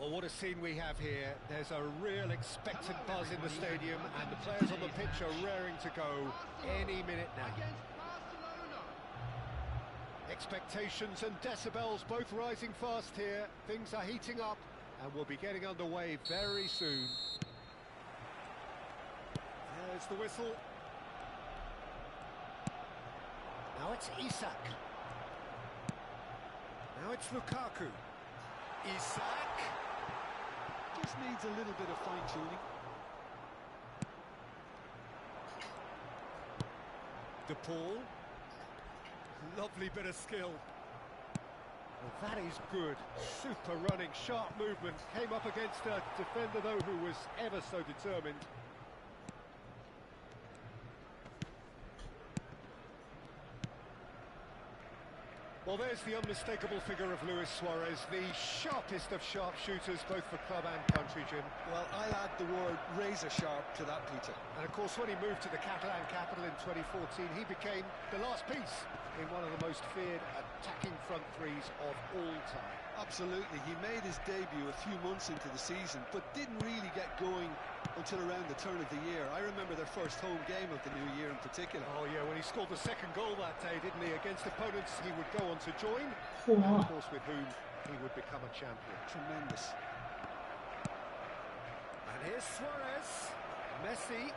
Well, what a scene we have here. There's a real expectant buzz in the stadium, and the players on the pitch are raring to go any minute now. Expectations and decibels both rising fast here. Things are heating up, and we'll be getting underway very soon. There's the whistle. Now it's Isak. Now it's Lukaku. Isak. Just needs a little bit of fine-tuning. De Paul. Lovely bit of skill. Well, that is good. Super running, sharp movement. Came up against a defender, though, who was ever so determined. Well, there's the unmistakable figure of Luis Suarez, the sharpest of sharpshooters, both for club and country, Jim. Well, I'll add the word razor sharp to that, Peter. And of course, when he moved to the Catalan capital in 2014, he became the last piece in one of the most feared attacking front threes of all time. Absolutely. He made his debut a few months into the season, but didn't really get going until around the turn of the year. I remember their first home game of the new year in particular. Oh yeah, when he scored the second goal that day, didn't he? Against opponents he would go on to join, and of course with whom he would become a champion. Tremendous. And here's Suarez. Messi.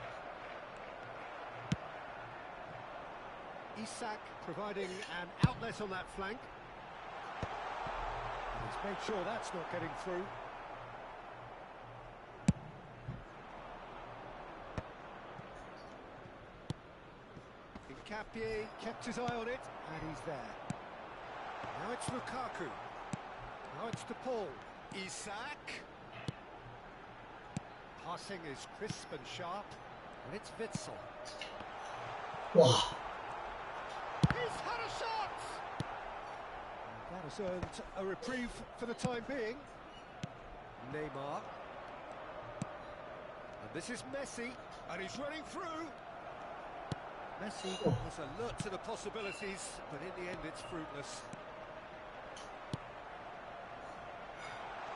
Isak providing an outlet on that flank. He's made sure that's not getting through. Capie kept his eye on it, and he's there. Now it's Lukaku. Now it's De Paul. Isak. Passing is crisp and sharp, and it's Witsel. Wow. He's had a shot! And that has earned a reprieve for the time being. Neymar. And this is Messi, and he's running through. Messi was alert to the possibilities, but in the end it's fruitless.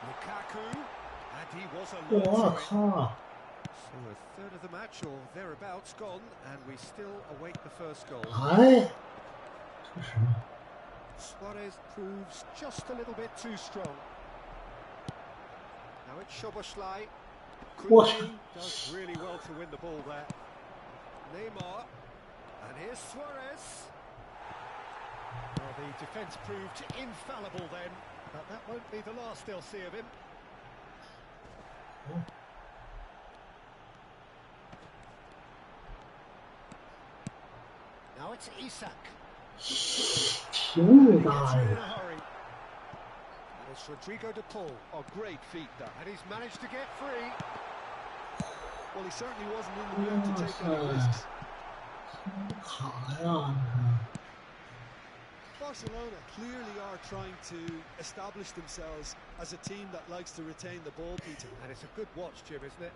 Lukaku, and he was alert to it. So a third of the match, or thereabouts, gone, and we still await the first goal. Suarez proves just a little bit too strong. Now it's Szoboszlai. Does really well to win the ball there. Neymar. And here's Suarez. Well, the defence proved infallible then, but that won't be the last they'll see of him. Now it's Isak. In a hurry. And it's Rodrigo De Paul. Oh, great feat that. And he's managed to get free. Well, he certainly wasn't in the mood to take any risks. Barcelona clearly are trying to establish themselves as a team that likes to retain the ball, Peter. And it's a good watch, Jim, isn't it?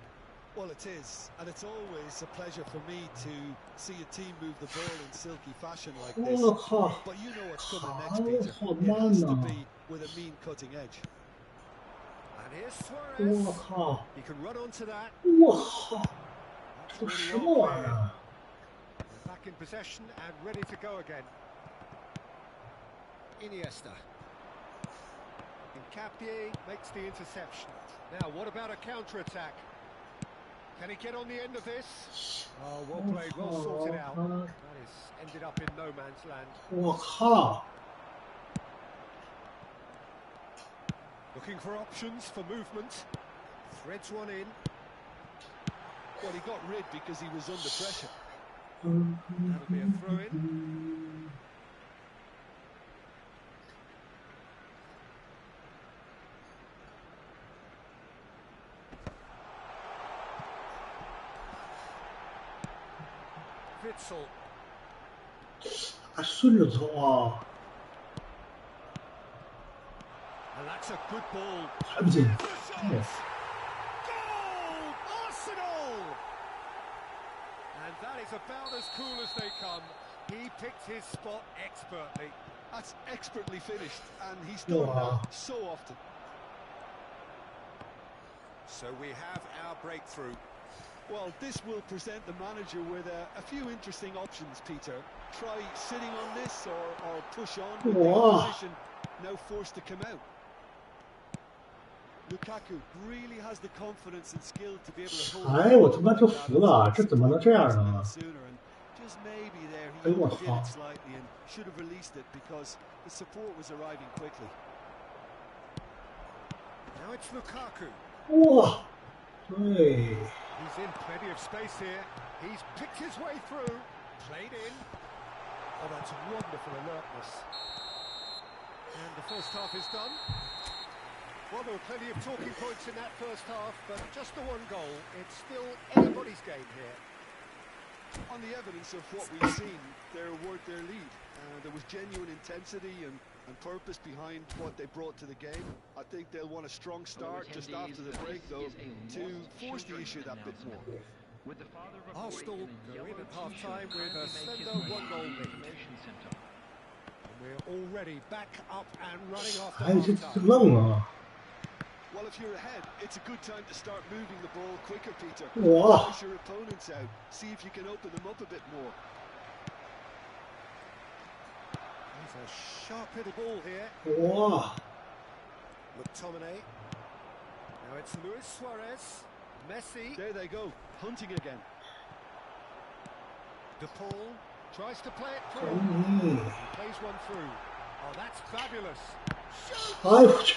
Well, it is, and it's always a pleasure for me to see a team move the ball in silky fashion like this. But you know what's coming next, Peter. It has to be with a mean cutting edge. And here's Suarez. He can run onto that. That's really well played. They're back in possession and ready to go again. Iniesta. And Capie makes the interception. Now, what about a counter-attack? Can he get on the end of this? Oh, well played, well sorted out. That is ended up in no man's land. Looking for options for movement. Threads one in. Well, he got rid because he was under pressure. That'll be a throw-in. Witsel. And that's a good ball. Goal! Arsenal! And that is about as cool as they come. He picked his spot expertly. That's expertly finished, and he's done that so often. So we have our breakthrough. Well, this will present the manager with a few interesting options, Peter. Try sitting on this or push on with the opposition now forced to come out. Lukaku really has the confidence and skill to be able to hold. 哎，我他妈就服了，这怎么能这样呢？ Just maybe there he overdid it slightly and should have released it because the support was arriving quickly. Now it's Lukaku. 哇，对。 He's in plenty of space here. He's picked his way through. Played in. Oh, that's wonderful alertness. And the first half is done. Well, there were plenty of talking points in that first half, but just the one goal. It's still anybody's game here. On the evidence of what we've seen, they're worth their lead. There was genuine intensity and purpose behind what they brought to the game. I think they'll want a strong start just after the break, though, to force the issue that bit more. Arsenal go in at half-time with a slender one-goal lead. And we're already back up and running after half-time. Well, if you're ahead, it's a good time to start moving the ball quicker, Peter. Push your opponents out. See if you can open them up a bit more. He's a sharp little ball here. McTominay. Now it's Luis Suarez. Messi. There they go, hunting again. De Paul tries to play it through. He plays one through. Oh, that's fabulous. Shoots!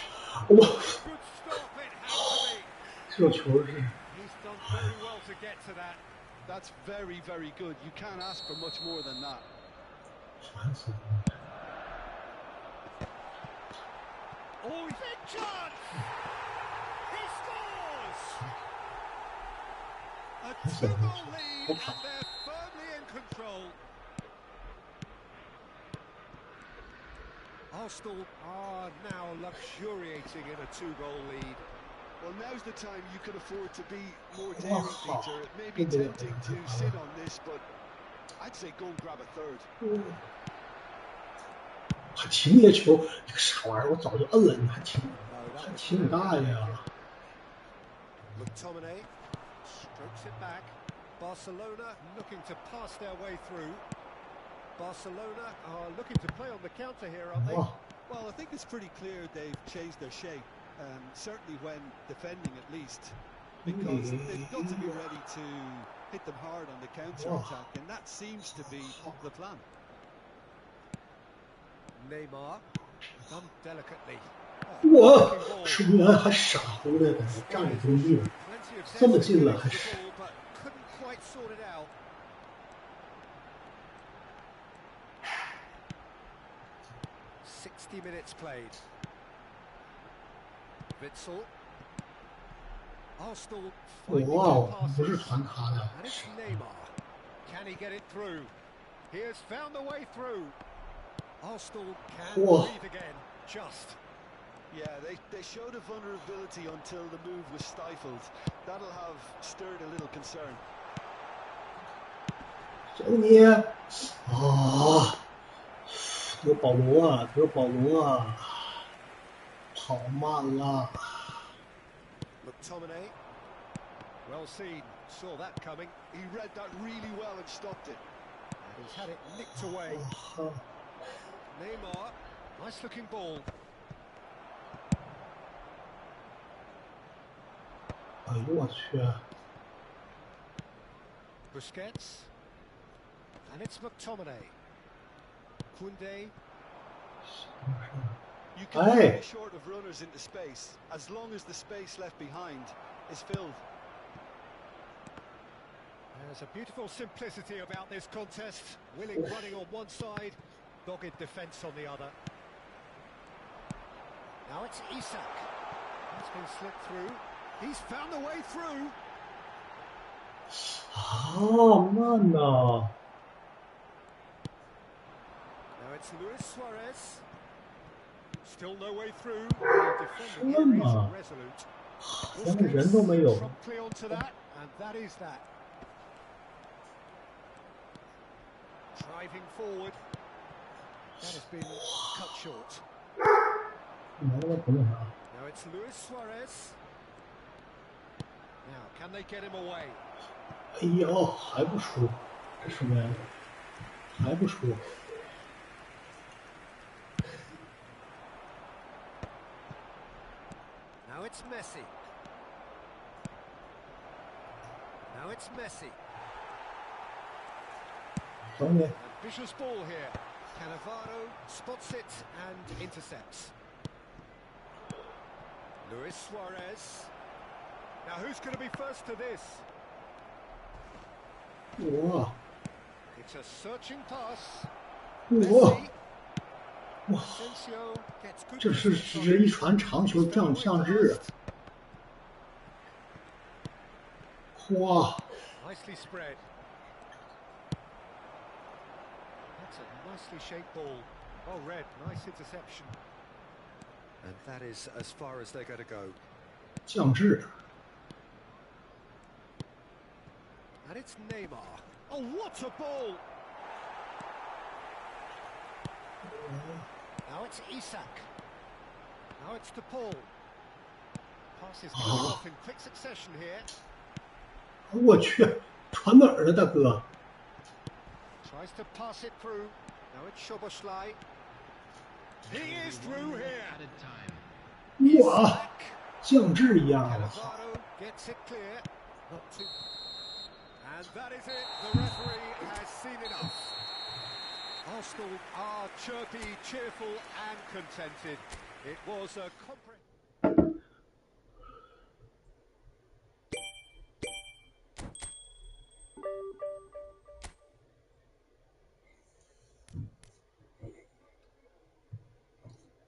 Good stop, it had to be. He's done very well to get to that. That's very, very good. You can't ask for much more than that. Oh, big chance! He scores! A 2-goal lead, and they're firmly in control. Arsenal are now luxuriating in a 2-goal lead. Well, now's the time you can afford to be more daring, Peter. It may be tempting to sit on this, but I'd say go and grab a third. 还踢你个球，这个啥玩意儿？我早就摁了，你还踢你大爷啊 McTominay strokes it back. Barcelona looking to pass their way through. Barcelona are looking to play on the counter here, aren't they? Well, I think it's pretty clear they've changed their shape, certainly when defending at least, because they've got to be ready to hit them hard on the counter-attack, and that seems to be the plan. Neymar, done delicately. 我竟然还傻乎的在那站着中立，这么近了还是。 Couldn't quite sort it out. "60 minutes played. Witsel. Arsenal finding their passes. And it's Neymar. Can he get it through? He has found the way through. Arsenal can breathe again. Just. Yeah, they showed a vulnerability until the move was stifled. That'll have stirred a little concern. 这你啊，德保罗啊，德保罗啊，跑慢了。 McTominay. Well seen. Saw that coming. He read that really well and stopped it. And he's had it nicked away. Neymar. Nice looking ball. 哎呦我去！ Busquets. And it's McTominay. Koundé. You can be short of runners into space as long as the space left behind is filled. There's a beautiful simplicity about this contest. Willing running on one side, dogged defence on the other. Now it's Isak. That's been slipped through. He's found the way through. 慢呐！ Now it's Luis Suarez. Still no way through. The defender here is resolute. Busquets promptly onto that, and that is that. Driving forward. That has been cut short. Now it's Luis Suarez. Now, can they get him away? 哎呦，还不出，这什么呀？还不出。Now it's Messi. Now it's Messi. Ambitious ball here. Cannavaro spots it and intercepts. Luis Suarez. Now who's going to be first to this? Wow. It's a searching pass. Wow. Wow. 这是一传长球降降智。哇。Nicely spread. That's a nicely shaped ball. Well read, nice interception. And that is as far as they're going to go. 降智。And it's Neymar. Oh, what a ball! Now it's Isak. Now it's to Paul. Passes going off in quick succession here. 我去，传哪儿了，大哥 Tries to pass it through. Now it's Szoboszlai. He is through here. 哇，降智一样啊！ Gets it clear. Not too. And that is it. The referee has seen enough. Arsenal are chirpy, cheerful and contented. It was a comprehensive...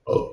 Oh.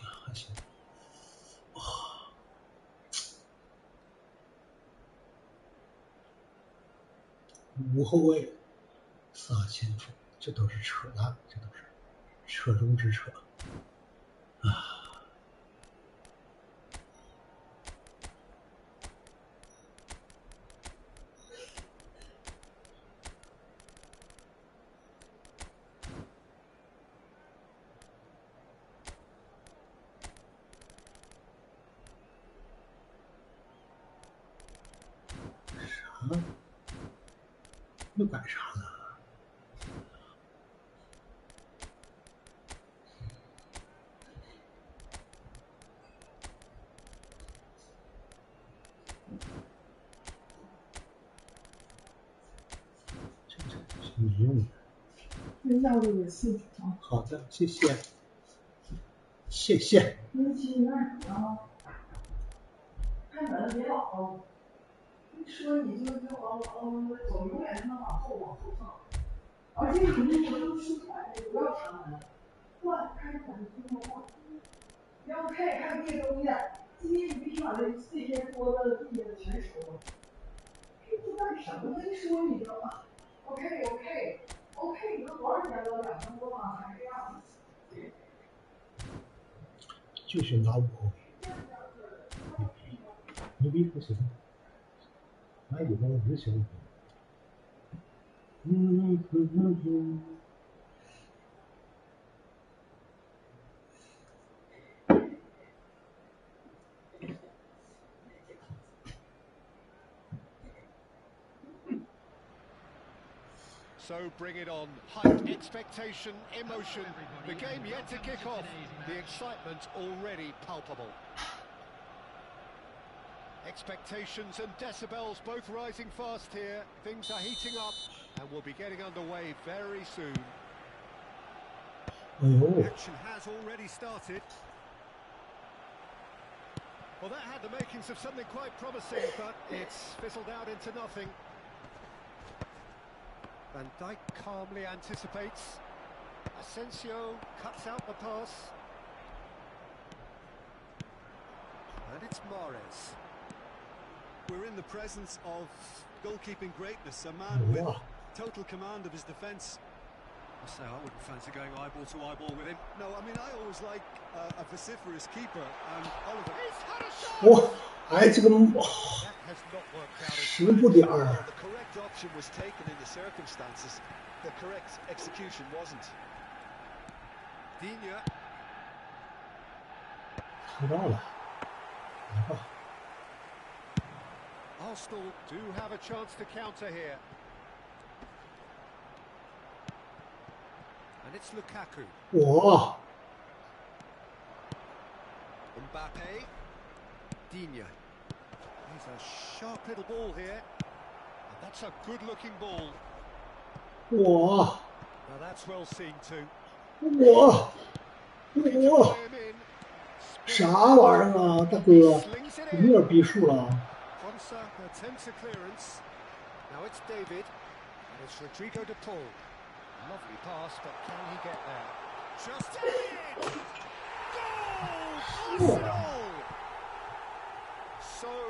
还行。无后卫4号前锋，这都是扯淡，这都是扯中之扯啊！啥？又干啥呢？没用的。分享这个信息啊。好的，谢谢，谢谢。那其实那什么，看咱别老，一说你就总永远他妈往后放，而且你我都说出来，不要查门，换开始咱们听说话，不要看这些东西，今天你必须把这些桌子地的全收了。这干什么呢？一说你就啊 ，OK， 你要就是拿5后卫，牛逼不行，拿5后卫就行。So bring it on. Hype, expectation, emotion. The game yet to kick off. The excitement already palpable. Expectations and decibels both rising fast here. Things are heating up and we'll be getting underway very soon. Action has already started. Well, that had the makings of something quite promising, but it's fizzled out into nothing. Van Dijk calmly anticipates. Asensio cuts out the pass. And it's Mahrez. We're in the presence of goalkeeping greatness, a man with total command of his defence. I say I wouldn't fancy going eyeball to eyeball with him. No, I mean, I always like a vociferous keeper, and Oliver... He's had a shot! 哇，哎，这个 That has not worked out as 10.2。 Well, the correct option was taken in the circumstances. The correct execution wasn't. Digne. 看到了，来吧。 Arsenal do have a chance to counter here. And it's Lukaku. 哇， Mbappe. Digne. He's a sharp little ball here. And that's a good-looking ball. 哇， Now that's well seen too. 哇， Looking to 哇， play him in. 啥玩意儿啊，大哥， Slings it 有 in. 点逼数了。 Fonsa attempts a clearance. Now it's David. And it's Rodrigo de Paul. Lovely pass, but can he get there? Just in! Goal! Arsenal!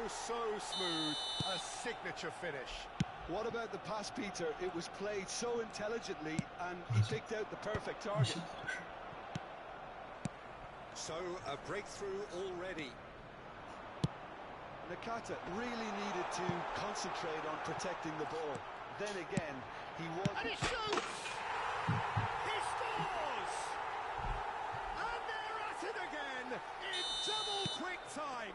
So smooth. A signature finish. What about the pass, Peter? It was played so intelligently, and he picked out the perfect target. So, a breakthrough already. Nakata really needed to concentrate on protecting the ball. Then again, he was... And he shoots! He scores! And they're at it again in double quick time.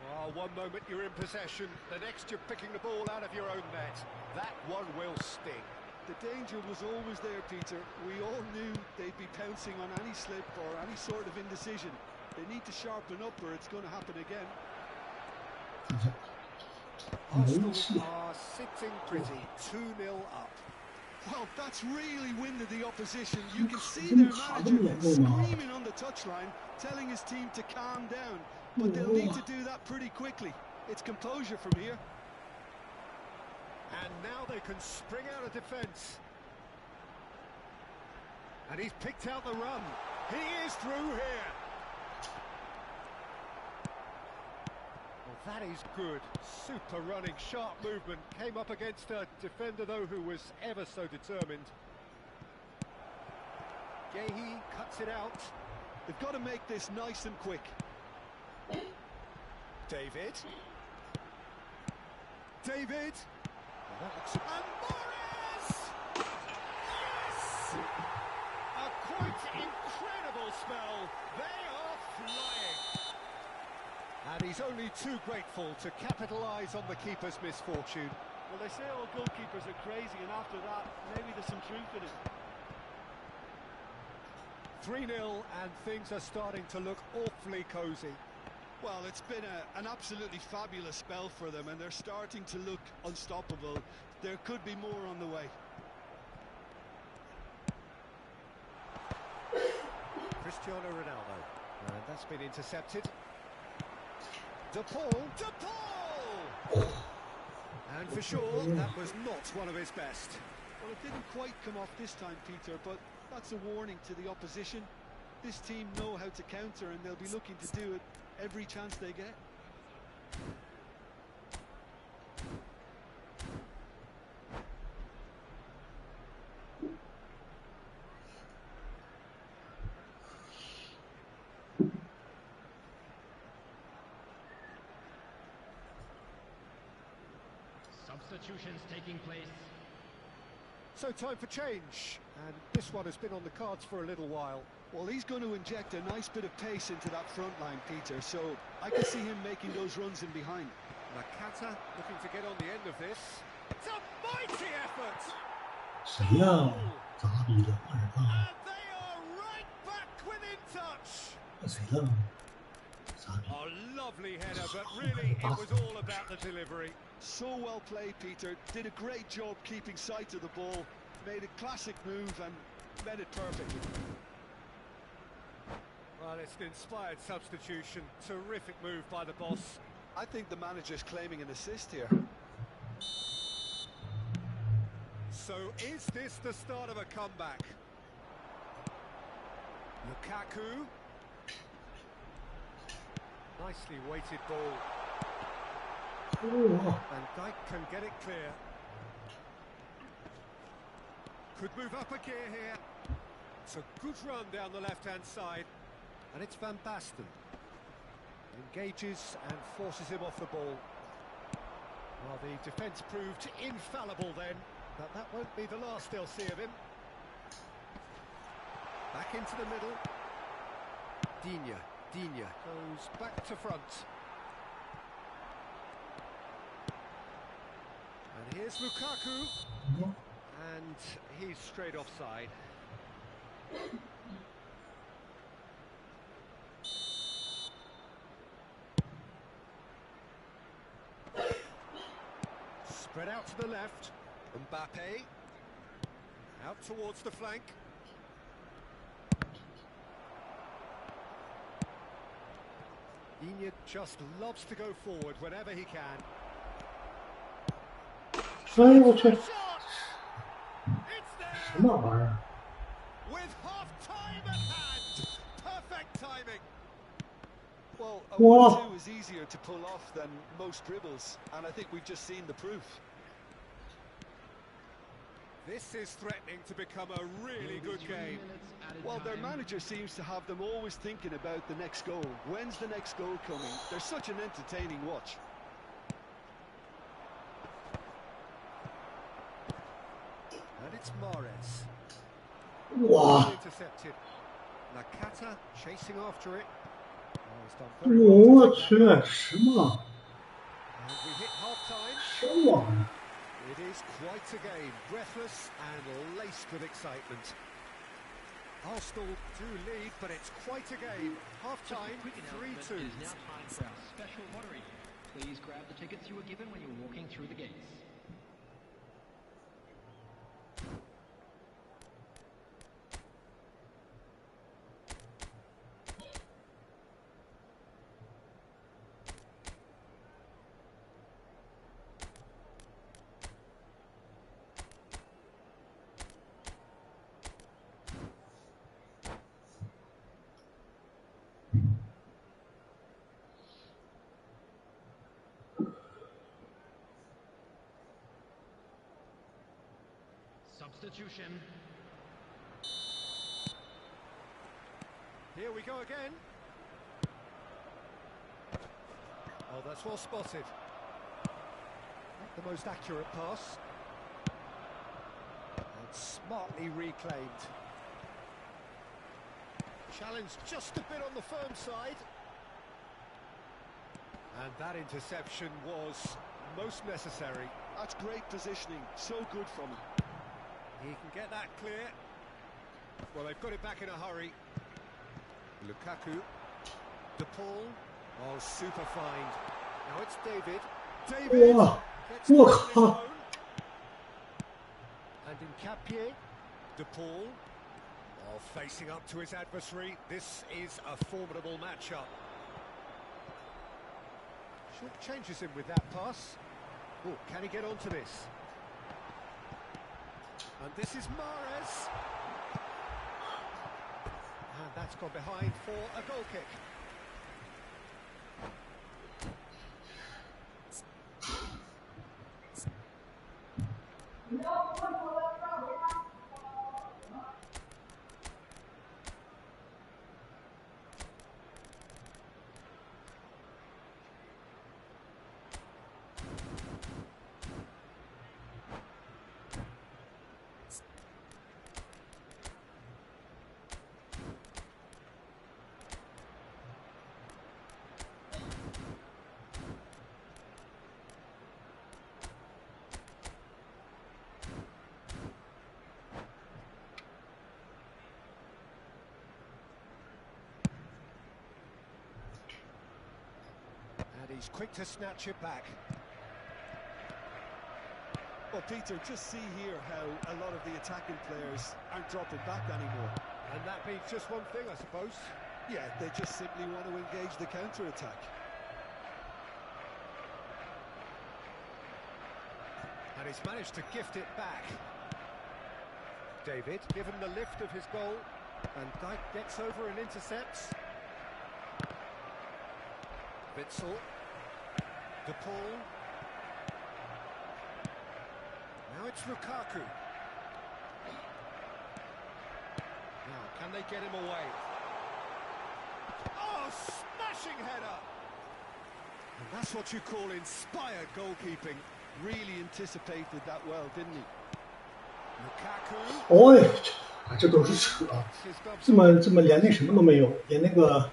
Well, one moment you're in possession, the next you're picking the ball out of your own net. That one will sting. The danger was always there, Peter. We all knew they'd be pouncing on any slip or any sort of indecision. They need to sharpen up or it's going to happen again. Arsenal are sitting pretty, 2-0 up. Well, that's really winded the opposition. You can see their manager screaming on the touchline, telling his team to calm down. But they'll need to do that pretty quickly. It's composure from here. And now they can spring out of defence. And he's picked out the run. He is through here. Well, that is good. Super running, sharp movement. Came up against a defender, though, who was ever so determined. Gehi cuts it out. They've got to make this nice and quick. David. David. Oh, that looks... And Mahrez! Yes! A quite incredible spell. They are flying. And he's only too grateful to capitalise on the keeper's misfortune. Well, they say all goalkeepers are crazy, and after that, maybe there's some truth in it. 3-0, and things are starting to look awfully cosy. Well, it's been an absolutely fabulous spell for them, and they're starting to look unstoppable. There could be more on the way. Cristiano Ronaldo, and that's been intercepted. De Paul, and for sure, that was not one of his best. Well, it didn't quite come off this time, Peter, but that's a warning to the opposition. This team know how to counter, and they'll be looking to do it every chance they get. substitutions taking place. So time for change, and this one has been on the cards for a little while. Well, he's going to inject a nice bit of pace into that front line, Peter, so I can see him making those runs in behind. Nakata looking to get on the end of this. It's a mighty effort! 谁呀？咋比的？二十 And they are right back within touch! 那谁了？咋比？ A lovely header, but really it was all about the delivery. So well played, Peter. Did a great job keeping sight of the ball. Made a classic move and met it perfectly. Well, it's an inspired substitution. Terrific move by the boss. I think the manager's claiming an assist here. So is this the start of a comeback? Lukaku. Nicely weighted ball. 哦， And Dijk can get it clear. Could move up a gear here. It's a good run down the left-hand side. And it's Van Basten. Engages and forces him off the ball. Well, the defence proved infallible then, but that won't be the last they'll see of him. Back into the middle. Digne goes back to front. And here's Lukaku. And he's straight offside. Spread out to the left. Mbappe. Out towards the flank. Digne just loves to go forward whenever he can. 哎呦我去， Shot! It's 什 there! 么玩意儿？ With half-time at hand. Perfect timing. Well, a Whoa. 1-2 is easier to pull off than most dribbles, and I think we've just seen the proof. This is threatening to become a really good game. Well, their manager seems to have them always thinking about the next goal. When's the next goal coming? They're such an entertaining watch. And it's Mahrez. 哇， Intercepted. Nakata chasing after it. Oh, he's done very well 我 to 去 take that， 什么 And we hit half-time. 什么玩意儿？ It is quite a game, breathless and laced with excitement. Arsenal do lead, but it's quite a game. Half-time, 3-2. It is now time for our special lottery. Please grab the tickets you were given when you were walking through the gates. Substitution. Here we go again. Oh, that's well spotted. Not the most accurate pass. And smartly reclaimed. Challenge just a bit on the firm side. And that interception was most necessary. That's great positioning. So good from him. He can get that clear. Well, they've got it back in a hurry. Lukaku. De Paul. Oh, super find. Now it's David. David 哇， gets 我 it on his 靠！ own. And in Capier. De Paul. Oh, facing up to his adversary. This is a formidable matchup. Short changes him with that pass. Oh, can he get onto this? And this is Mahrez. And that's gone behind for a goal kick. He's quick to snatch it back. Well, Peter, just see here how a lot of the attacking players aren't dropping back anymore. And that means just one thing, I suppose. Yeah, they just simply want to engage the counter-attack. And he's managed to gift it back. David, given the lift of his goal, and Dyke gets over and intercepts. Witsel. De Paul. Now it's Lukaku. Now, can they get him away? Oh, smashing header! And that's what you call inspired goalkeeping. Really anticipated that well, didn't he? Lukaku. 哦呀，这都是扯，这么连那什么都没有，连那个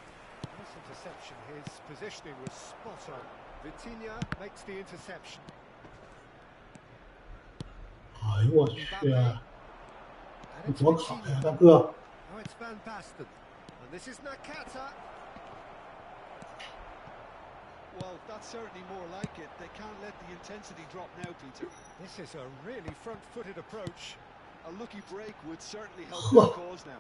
Nice interception. His positioning was spot on. Vitinha makes the interception. 哎呦我去啊！ And 你 it's 怎么卡 Vitinha. 呀，大哥？ Now it's Van Basten. And this is Nakata. Well, that's certainly more like it. They can't let the intensity drop now, Peter. This is a really front-footed approach. A lucky break would certainly help their cause now.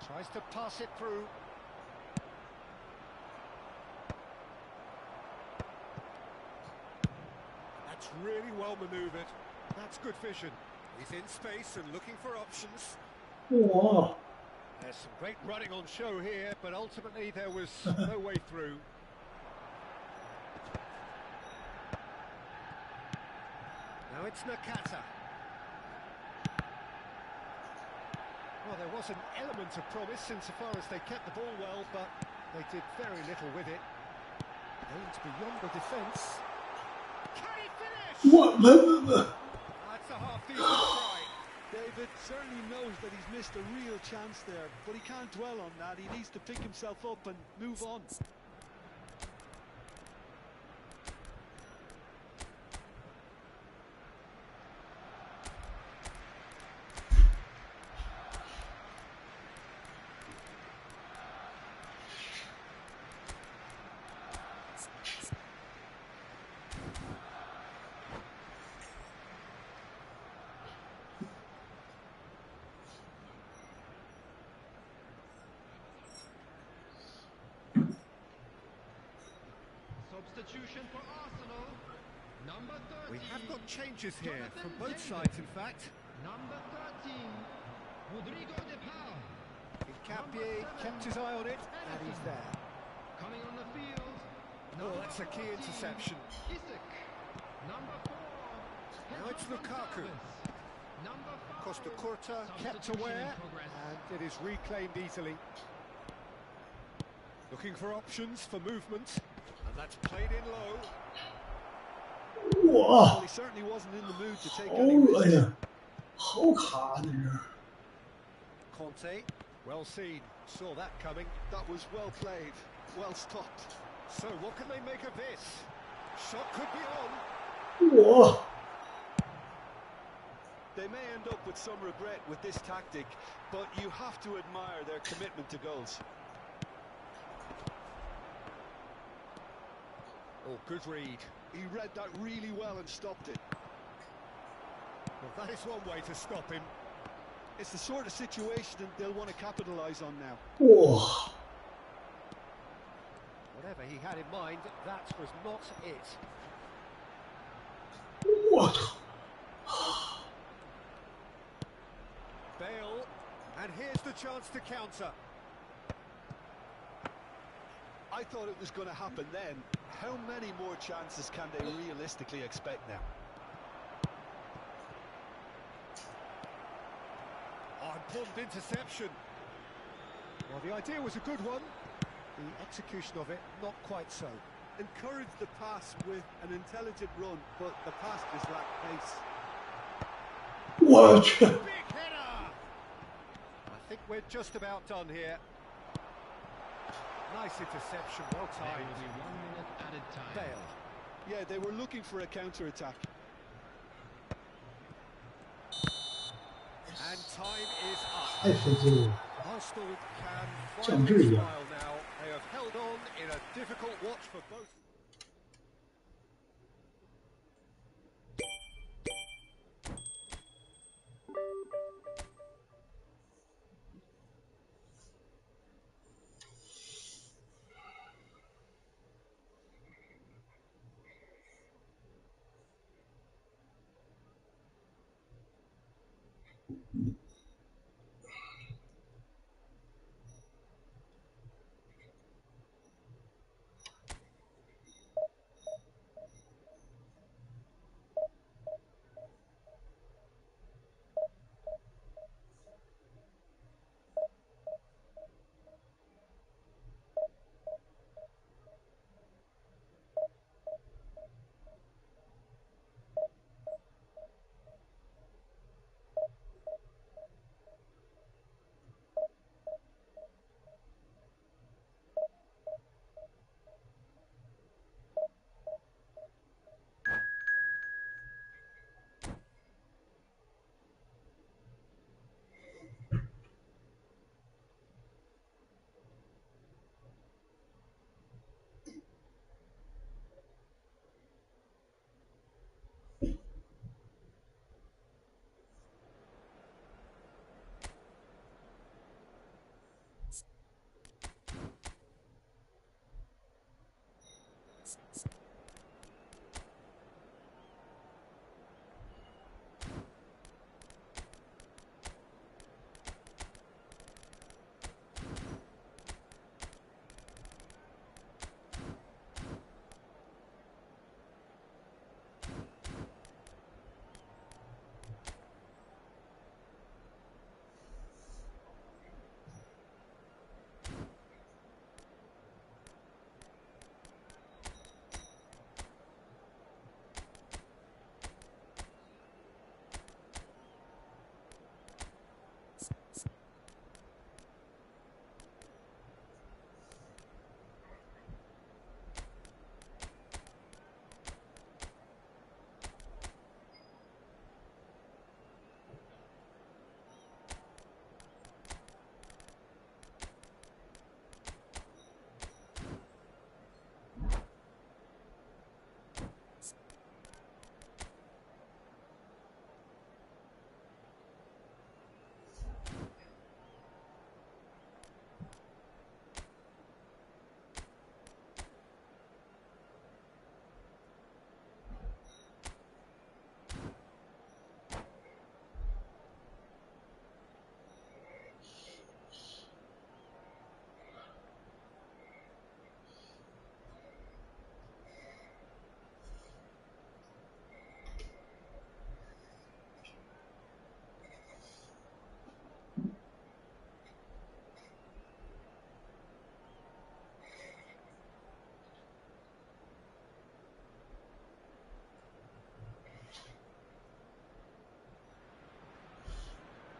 Tries to pass it through. That's really well manoeuvred. That's good vision. He's in space and looking for options. 哇！ There's some great running on show here, but ultimately there was no way through. Now it's Nakata. Well, there was an element of promise insofar as they kept the ball well, but they did very little with it. Aimed beyond the defence. Can he finish? 我 That's a half-decent try. David certainly knows that he's missed a real chance there, but he can't dwell on that. He needs to pick himself up and move on. Substitution for Arsenal. Number 13. We have got changes here from both sides, in fact. Number 13. Rodrigo de Paul. Capie kept his eye on it, and he's there. Coming on the field. Oh, that's a key interception. Isak. Number 4. Now it's Lukaku. Number 5. Costa Curta kept aware, and it is reclaimed easily. Looking for options for movement, and that's played in low. 哇 Well, he certainly wasn't in the mood to take any 好哎 risks. 呀，好卡在这儿。 Conte, well seen, saw that coming. That was well played, well stopped. So what can they make of this? Shot could be on. 哇！ They may end up with some regret with this tactic, but you have to admire their commitment to goals. Oh, good read. He read that really well and stopped it. Well, that is one way to stop him. It's the sort of situation that they'll want to capitalise on now. 哇！ Whatever he had in mind, that was not it. 我操！ Bale, and here's the chance to counter. I thought it was going to happen then. How many more chances can they realistically expect now? Oh, important interception. Well, the idea was a good one. The execution of it, not quite so. Encourage the pass with an intelligent run, but the pass just lacked pace. 我去！ Big header! I think we're just about done here. Nice interception, well There timed. will be 1 minute added time. Bale. Yeah, they were looking for a counter-attack. And time is up. 太费劲了。Arsenal can 降 finally 智一样。 smile now. They have held on in a difficult watch for both.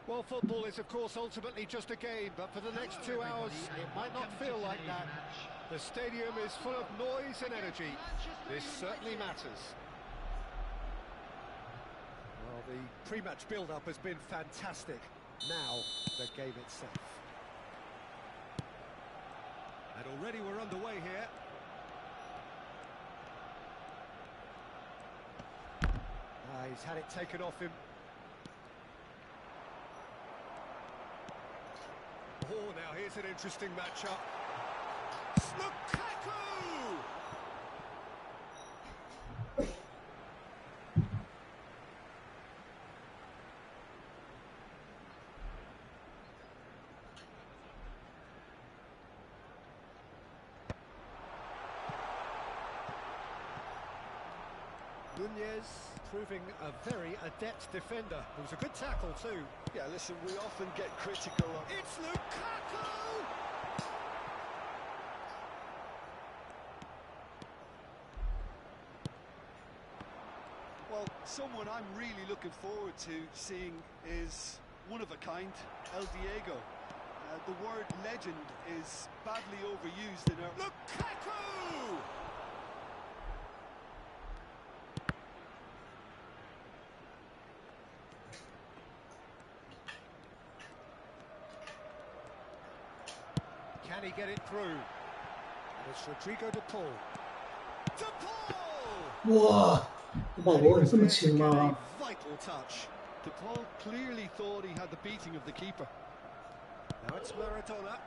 Well, football is, of course, ultimately just a game, but for the next 2 hours, it might not feel like that. The stadium is full of noise and energy. This certainly matters. Well, the pre-match build-up has been fantastic. Now, the game itself. And already we're underway here. He's had it taken off him. Oh, now here's an interesting matchup. Lukaku! Nunez proving a very adept defender. It was a good tackle too. Yeah, listen, we often get critical of... It's Lukaku! Well, someone I'm really looking forward to seeing is one of a kind, El Diego. The word legend is badly overused in our... Lukaku! Can he get it through? And it's Rodrigo de Paul. De Paul! 哇，把我这么轻吗？ Vital touch. De Paul clearly thought he had the beating of the keeper. Now it's Maradona.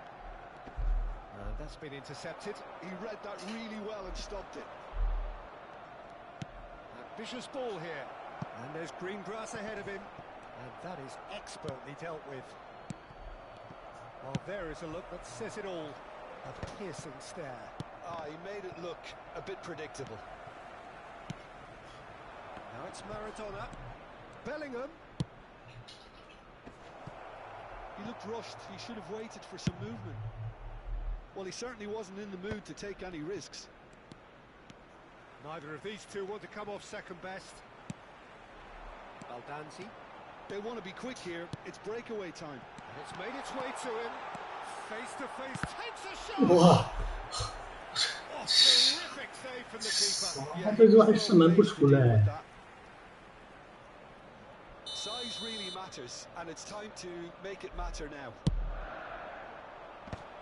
And that's been intercepted. He read that really well and stopped it. Ambitious ball here. And there's green grass ahead of him. And that is expertly dealt with. Well, there is a look that says it all. A piercing stare. Ah, he made it look a bit predictable. Now it's Maradona. Bellingham. He looked rushed. He should have waited for some movement. Well, he certainly wasn't in the mood to take any risks. Neither of these two want to come off second best. Baldanzi. They want to be quick here. It's breakaway time. And it's made its way to him. Face to face, takes a shot! 哇， Oh, terrific save from the keeper. 他这还射门不出来。 Size really matters, and it's time to make it matter now.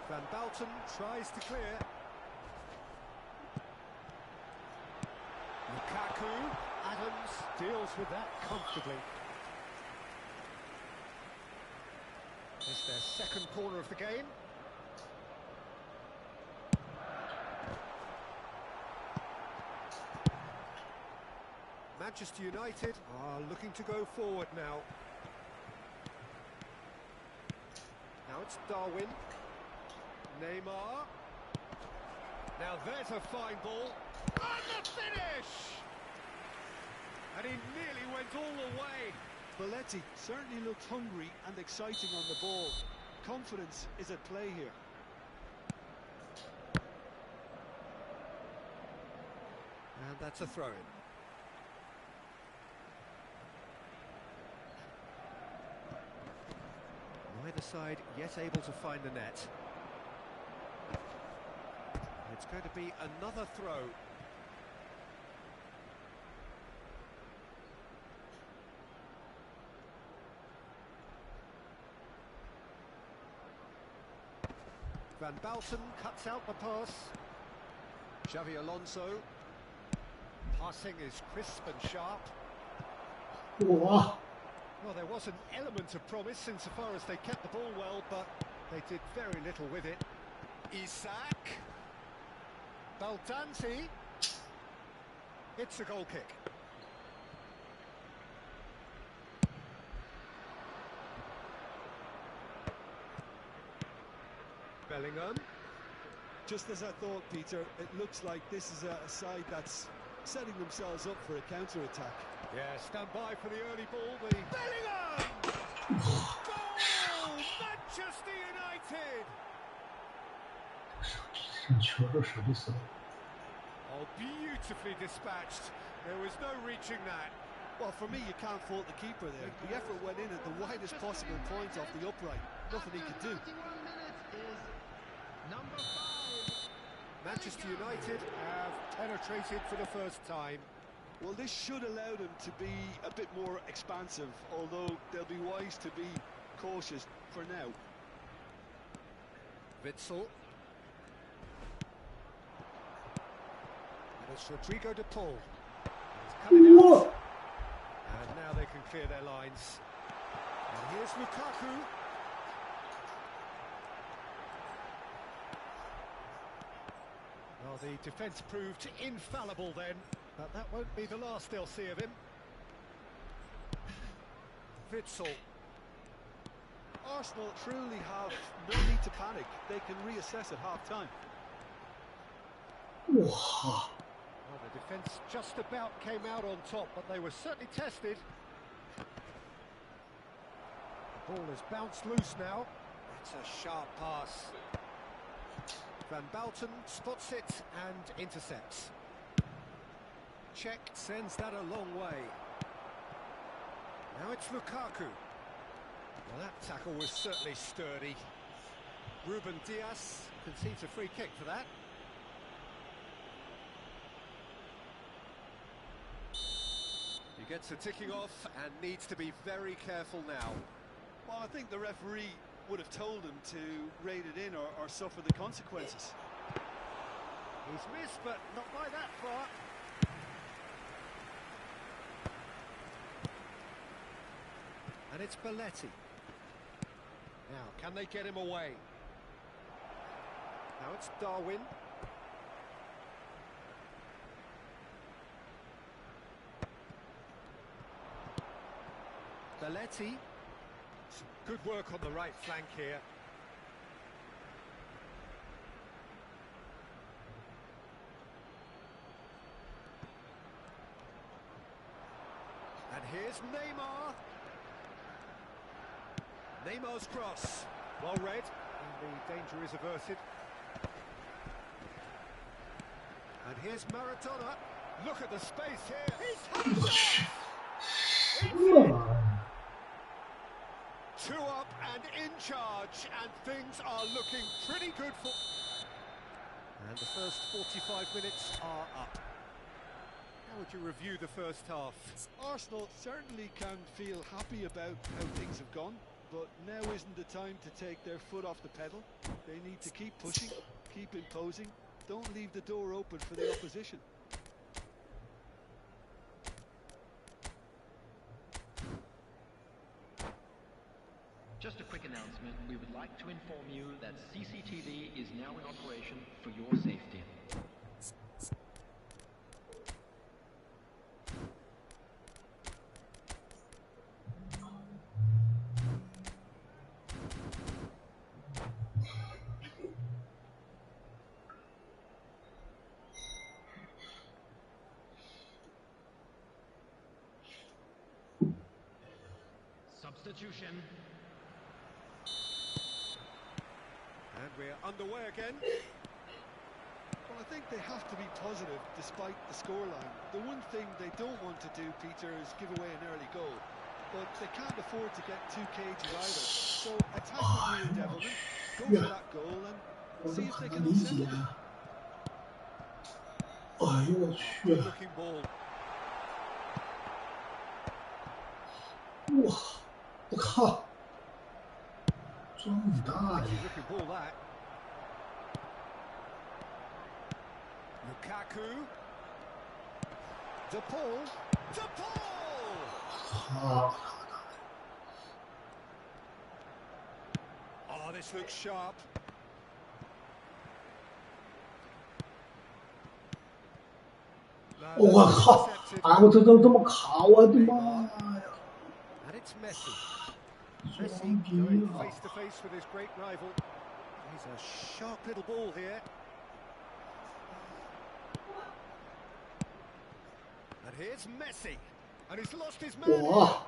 Van Balten tries to clear. Lukaku, Adams deals with that comfortably. It's their second corner of the game. Manchester United are looking to go forward now. Now it's Darwin. Neymar. Now there's a fine ball. And the finish! And he nearly went all the way. Belletti certainly looked hungry and exciting on the ball. Confidence is at play here. And that's a throw-in. Neither side yet able to find the net. It's going to be another throw. Van Balten cuts out the pass. Xavi Alonso. Passing is crisp and sharp. 哇， Well, there was an element of promise insofar as they kept the ball well, but they did very little with it. Isak. Baldanzi. It's a goal kick. Bellingham. Just as I thought, Peter, it looks like this is a side that's setting themselves up for a counter-attack. Yeah, stand by for the early ball. The Bellingham! Goal! Manchester United! 这球都手里手。 Oh, beautifully dispatched. There was no reaching that. Well, for me, you can't fault the keeper there. The effort went in at the widest possible point off the upright. Nothing he could do. Number 5. Manchester United have penetrated for the first time. Well, this should allow them to be a bit more expansive, although they'll be wise to be cautious for now. Witsel. And it's Rodrigo de Paul. He's coming out. And now they can clear their lines. And here's Lukaku. Well, the defence proved infallible then, but that won't be the last they'll see of him. Witsel. Arsenal truly have no need to panic. They can reassess at half-time. 哇， Well, the defence just about came out on top, but they were certainly tested. The ball is bounced loose now. That's a sharp pass. Van Balten spots it and intercepts. Czech sends that a long way. Now it's Lukaku. Well, that tackle was certainly sturdy. Ruben Dias concedes a free kick for that. He gets a ticking off and needs to be very careful now. Well, I think the referee would have told him to rein it in or suffer the consequences. He's missed, but not by that far. And it's Belletti. Now, can they get him away? Now it's Darwin. Belletti. Some good work on the right flank here. And here's Neymar. Neymar's cross. Well read, and the danger is averted. And here's Maradona. Look at the space here. He's two up and in charge, and things are looking pretty good for... And the first 45 minutes are up. How would you review the first half? Arsenal certainly can feel happy about how things have gone, but now isn't the time to take their foot off the pedal. They need to keep pushing, keep imposing. Don't leave the door open for the opposition. Just a quick announcement. We would like to inform you that CCTV is now in operation for your safety. Substitution. And we're underway again. Well, I think they have to be positive despite the scoreline. The one thing they don't want to do, Peter, is give away an early goal. But they can't afford to get too cagey either. So attack with real devilment, go for that goal and see if they can upset them. Good looking ball. 哇，我靠，这么大呀！ Looking ball that. Lukaku. De Paul. De Paul. 好， Oh, this looks sharp. No, 我靠！ intercepted. 哎，我这么卡，我的妈呀！ And it's Messi. 双 Messi 逼 going 啊！ face to face with his great rival. He's a sharp little ball here. And here's Messi. And he's lost his man. 哇！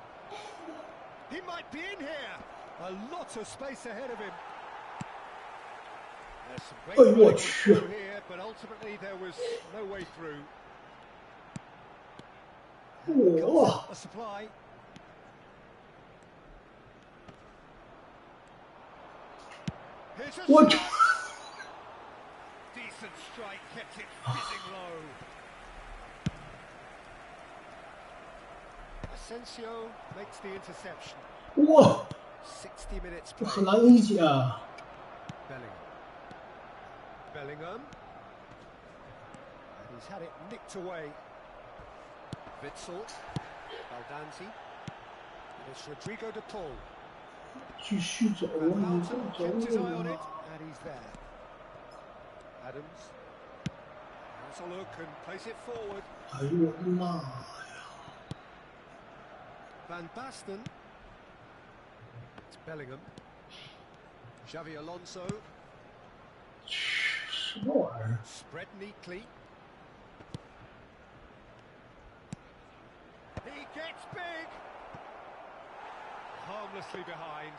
He might be in here. A lot of space ahead of him. There's some great Oh, running watch. through here, but ultimately there was no way through. 哇！ A supply. Here's a What? shot. Decent strike, kept it fizzing low. Asensio makes the interception. 哇！ 60 minutes 这 play. 很难理解啊！ Bellingham. And he's had it nicked away. Witzel. Baldanzi. And it's Rodrigo de Paul. 继续走啊！ Van 你 Houten 这 kept his 走 eye on 啊 it, and he's there. Adams. Has a look and plays it forward. 哎呦我的妈呀！ Van Basten. It's Bellingham. Xavi Alonso. 什么玩意儿？ Spread neatly. He gets big. Harmlessly behind.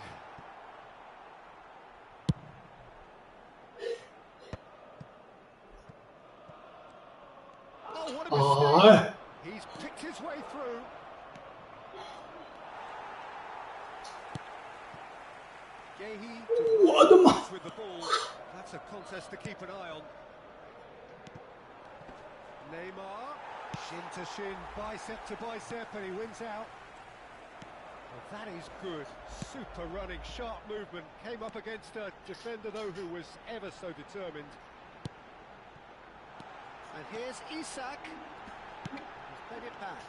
Oh, what a mistake. 哎， He's picked his way through. Gehi 我的妈！ with the ball. That's a contest to keep an eye on. Neymar, shin to shin, bicep to bicep, and he wins out. Well, that is good. Super running, sharp movement. Came up against a defender, though, who was ever so determined. And here's Isak. He's played it back.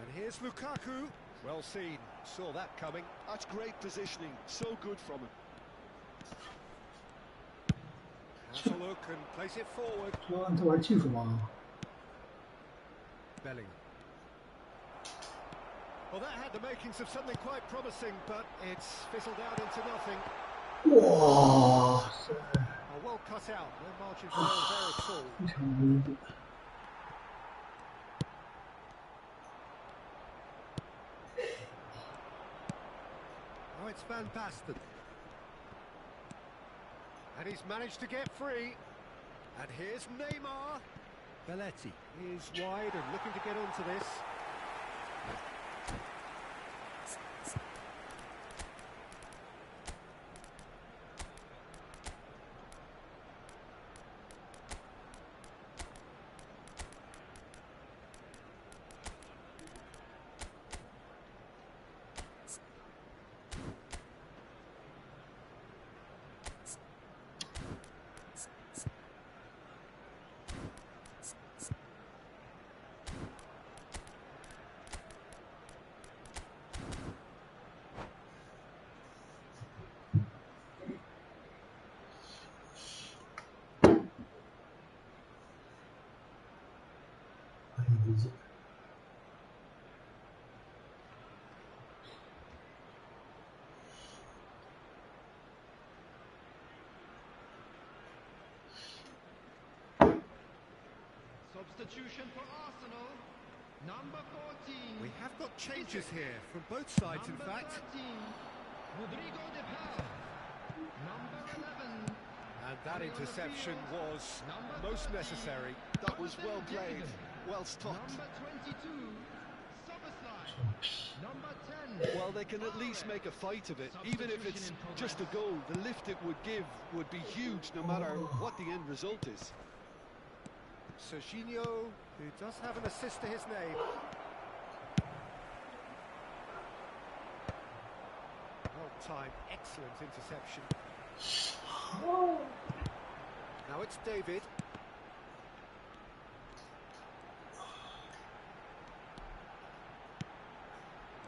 And here's Lukaku. Well seen. Saw that coming. That's great positioning. So good from him. Has a look and place it forward. 说这玩技术吗？ Bellingham. Well, that had the makings of something quite promising, but it's fizzled out into nothing. 哇塞， Well cut out. No margin for error there at all. 非常危险。 Now it's Van Basten. And he's managed to get free. And here's Neymar. Belletti is wide and looking to get onto this. Substitution for Arsenal. Number 14. We have got changes here from both sides, in fact. 13, Rodrigo de Paul. Number 11. And that interception was most necessary. That was well played. Well stopped. Number 22. Soberslide. Number 10. Well, they can at least make a fight of it. Even if it's just a goal, the lift it would give would be huge no matter what the end result is. Serginho, who does have an assist to his name. Well timed, excellent interception. Now it's David.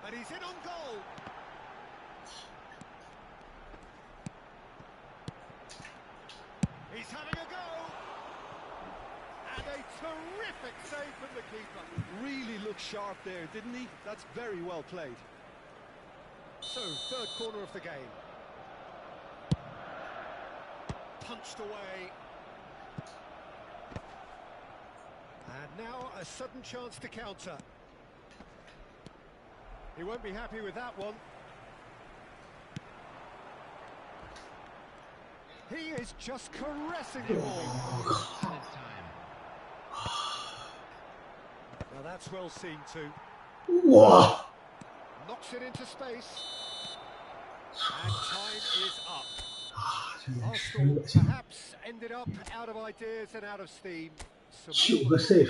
And he's in on goal. He's having a go. And a terrific save from the keeper. Really looked sharp there, didn't he? That's very well played. So, third corner of the game. Punched away. And now a sudden chance to counter. He won't be happy with that one. He is just caressing the ball. Now that's well seen too. Wow. Knocks it into space. And time is up. 真的是 Arsenal 恶心， perhaps ended up out of ideas and out of steam. Some 9个 save。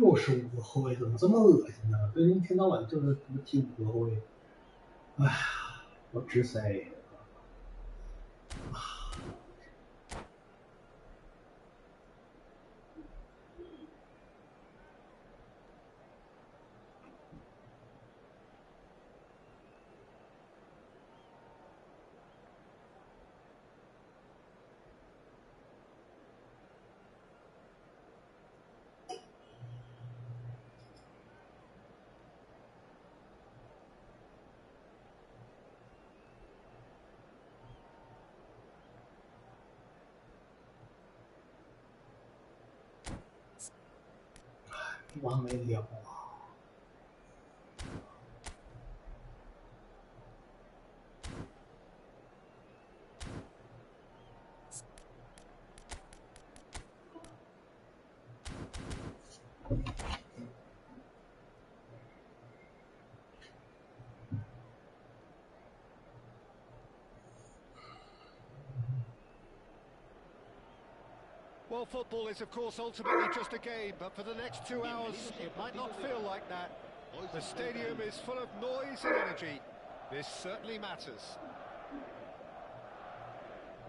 65个后卫怎么这么恶心呢？这一天到晚就是他妈踢5个后卫，哎呀，我直塞。完没了啊！Well, football is, of course, ultimately just a game, but for the next 2 hours, it might not feel like that. The stadium is full of noise and energy. This certainly matters.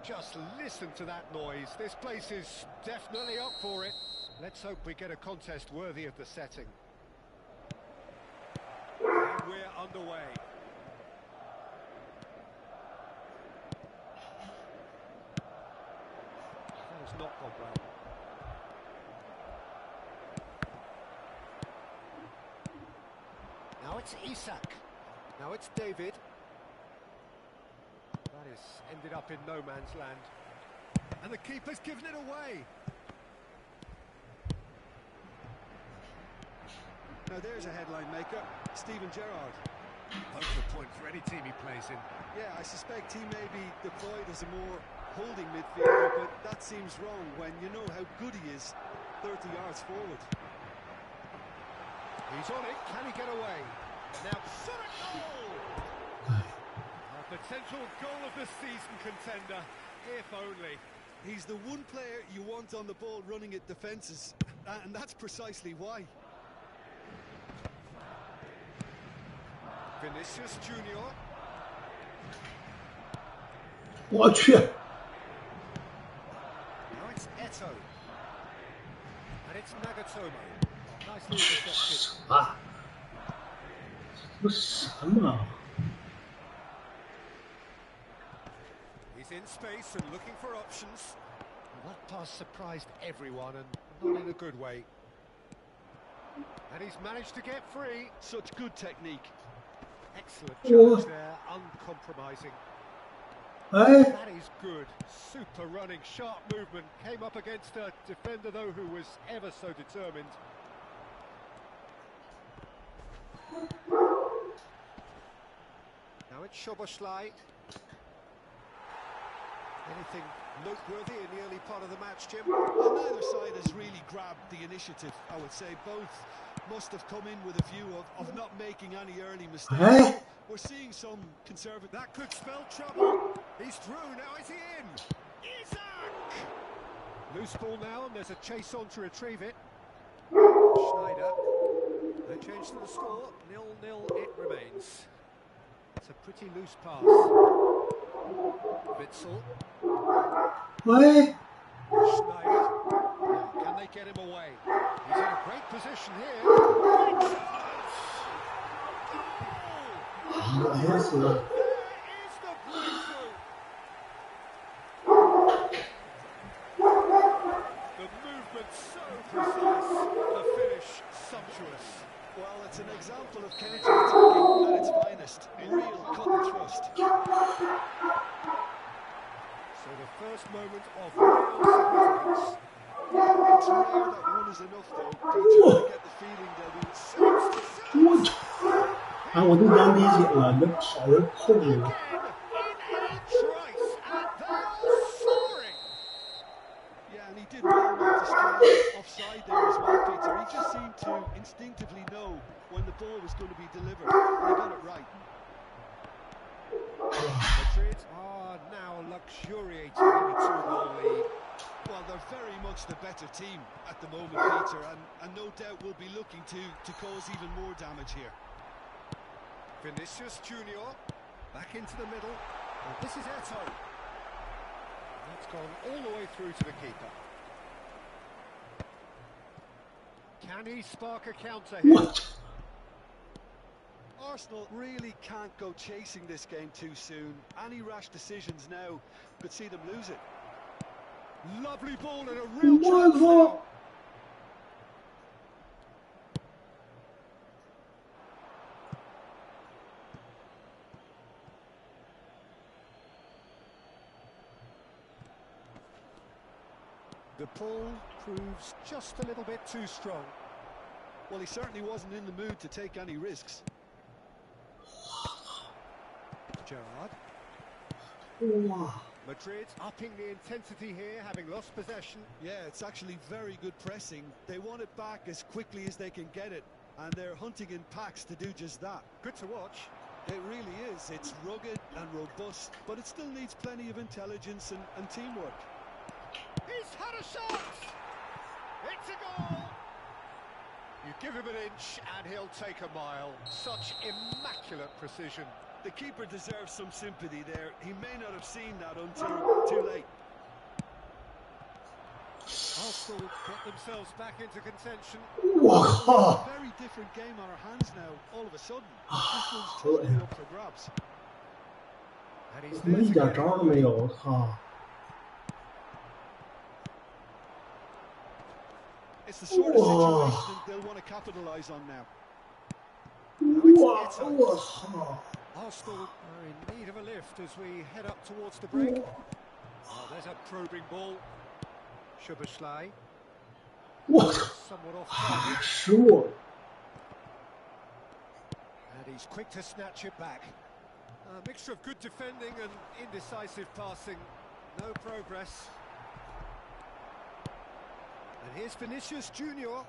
Just listen to that noise. This place is definitely up for it. Let's hope we get a contest worthy of the setting. And we're underway. That has not gone well. Now it's Isak. Now it's David. That has ended up in no man's land. And the keeper's given it away. Now there's a headline maker, Steven Gerrard. Focal point for any team he plays in. Yeah, I suspect he may be deployed as a more holding midfielder, but that seems wrong when you know how good he is 30 yards forward. He's on it. Can he get away? Now, shot a goal! A potential goal of the season contender, if only. He's the one player you want on the ball running at defences, and that's precisely why. Vinicius Junior. 我去！ Now it's Eto. And it's Nagatomo. Nicely intercepted. 啊！这什么？ He's in space and looking for options. That pass surprised everyone, and not in a good way. And he's managed to get free. Such good technique. Excellent challenge there, uncompromising. Eh? That is good. Super running, sharp movement. Came up against a defender, though, who was ever so determined. Now it's Szoboszlai. Anything noteworthy in the early part of the match, Jim? Well, neither side has really grabbed the initiative, I would say. Both must have come in with a view of not making any early mistakes. Eh? We're seeing some conservative... That could spell trouble. He's through, now is he in? Isak! Loose ball now, and there's a chase on to retrieve it. Schneider. They change to the score. 0-0 it remains. It's a pretty loose pass. Witzel. Eh? Schneider. Now, can they get him away? He's in a great position here. Great chance! Goal! 哎呀死了！ There is the breakthrough! The movement so precise, the finish sumptuous. Well, it's an example of counter-attacking at its finest. Real cut and thrust. So the first moment of real significance. It's rare that one is enough, though. Do you try to get the feeling that we... 我去！哎，我都难理解了，那跑人后面了。 Yeah, and he did well not to stray offside there as well, Peter. He just seemed to instinctively know when the ball was going to be delivered, and he got it right. Madrid are now luxuriating in a 2-goal lead. Well, they're very much the better team at the moment, Peter, and no doubt will be looking to cause even more damage here. Vinicius Junior back into the middle. And this is Eto. That's gone all the way through to the keeper. Can he spark a counter here? What? Arsenal really can't go chasing this game too soon. Any rash decisions now could see them lose it. Lovely ball and a real What chance the? now. The pull proves just a little bit too strong. Well, he certainly wasn't in the mood to take any risks. Gerrard. Wow. Madrid upping the intensity here, having lost possession. Yeah, it's actually very good pressing. They want it back as quickly as they can get it, and they're hunting in packs to do just that. Good to watch. It really is. It's rugged and robust, but it still needs plenty of intelligence and teamwork. He's had a shot! It's a goal! You give him an inch and he'll take a mile. Such immaculate precision. The keeper deserves some sympathy there. He may not have seen that until too late. Arsenal get themselves back into contention. Wow. Very different game on our hands now, all of a sudden. This one's Oh, totally yeah. up for grabs. And he's 怎么 there 一 to 点 get 招 it 儿都没 going. 有？我靠！ It's the sort of Whoa. situation they'll want to capitalise on now. 哇！我靠！ Arsenal are in need of a lift as we head up towards the break. Oh, there's a probing ball. Szoboszlai. 我操！ Somewhat off 啊， target. 失误！ And he's quick to snatch it back. A mixture of good defending and indecisive passing. No progress. And here's Vinicius Junior.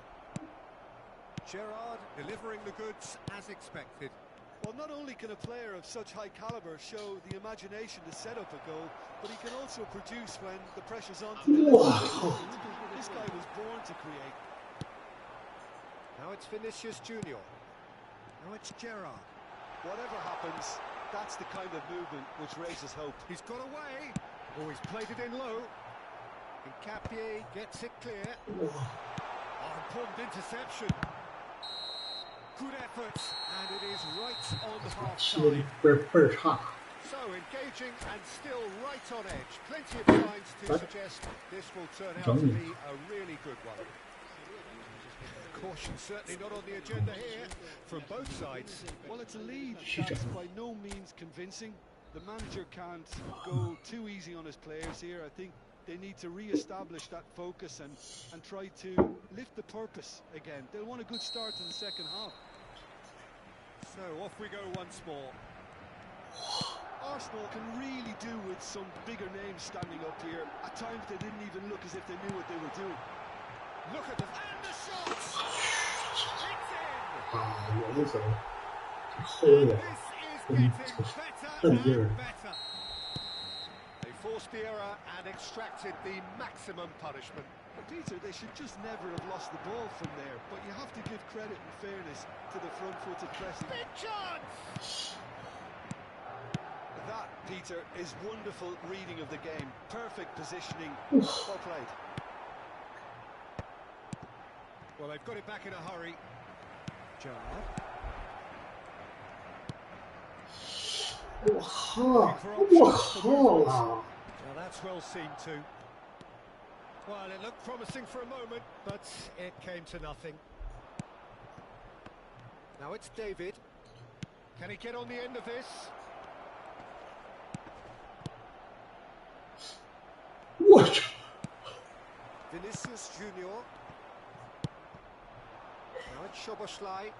Gerrard delivering the goods as expected. Well, not only can a player of such high calibre show the imagination to set up a goal, but he can also produce when the pressure's on to deliver. Wow. This guy was born to create. Now it's Vinicius Junior. Now it's Gerrard. Whatever happens, that's the kind of movement which raises hope. He's got away. Oh, he's played it in low. Nkapie gets it clear. Oh, important interception. Good effort, and it is right on 踢的 half-time. 倍儿差。 So engaging and still right on edge. Plenty of signs to suggest this will turn out to be a really good one. Caution certainly not on the agenda here from both sides. Well, it's a lead that's by no means convincing. The manager can't go too easy on his players here. I think they need to re-establish that focus and try to lift the purpose again. They'll want a good start to the second half. So off we go once more. Arsenal can really do with some bigger names standing up here. At times they didn't even look as if they knew what they were doing. Look at the and the shot! It's in! 啊，我那时候这后卫 This 啊， is 跟 getting 这 better 笨劲儿 and。better. They forced the error and extracted the maximum punishment. But Peter, they should just never have lost the ball from there. But you have to give credit and fairness to the front-footed pressing. Big chance! That, Peter, is wonderful reading of the game. Perfect positioning. Well played. Well, they've got it back in a hurry. Gerrard. 我靠！我靠了！ Well, that's well seen too. Well, it looked promising for a moment, but it came to nothing. Now it's David. Can he get on the end of this?我去！ Vinicius Junior. Now it's Szoboszlai.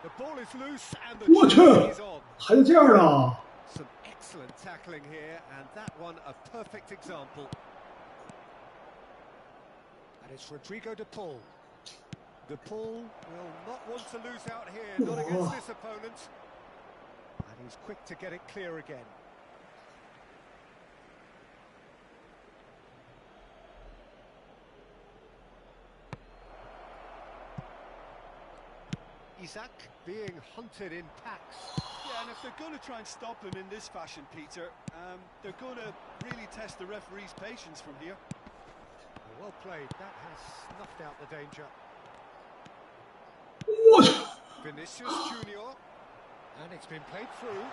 The ball is loose and the 我去 chase is on. 还能这样啊！ Some excellent tackling here, and that one a perfect example. And it's Rodrigo de Paul. De Paul will not want to lose out here, not against this opponent. And he's quick to get it clear again. Isaac being hunted in packs. Yeah, and if they're going to try and stop him in this fashion, Peter, they're going to really test the referee's patience from here. Well played, that has snuffed out the danger. Vinicius Junior, and it's been played through.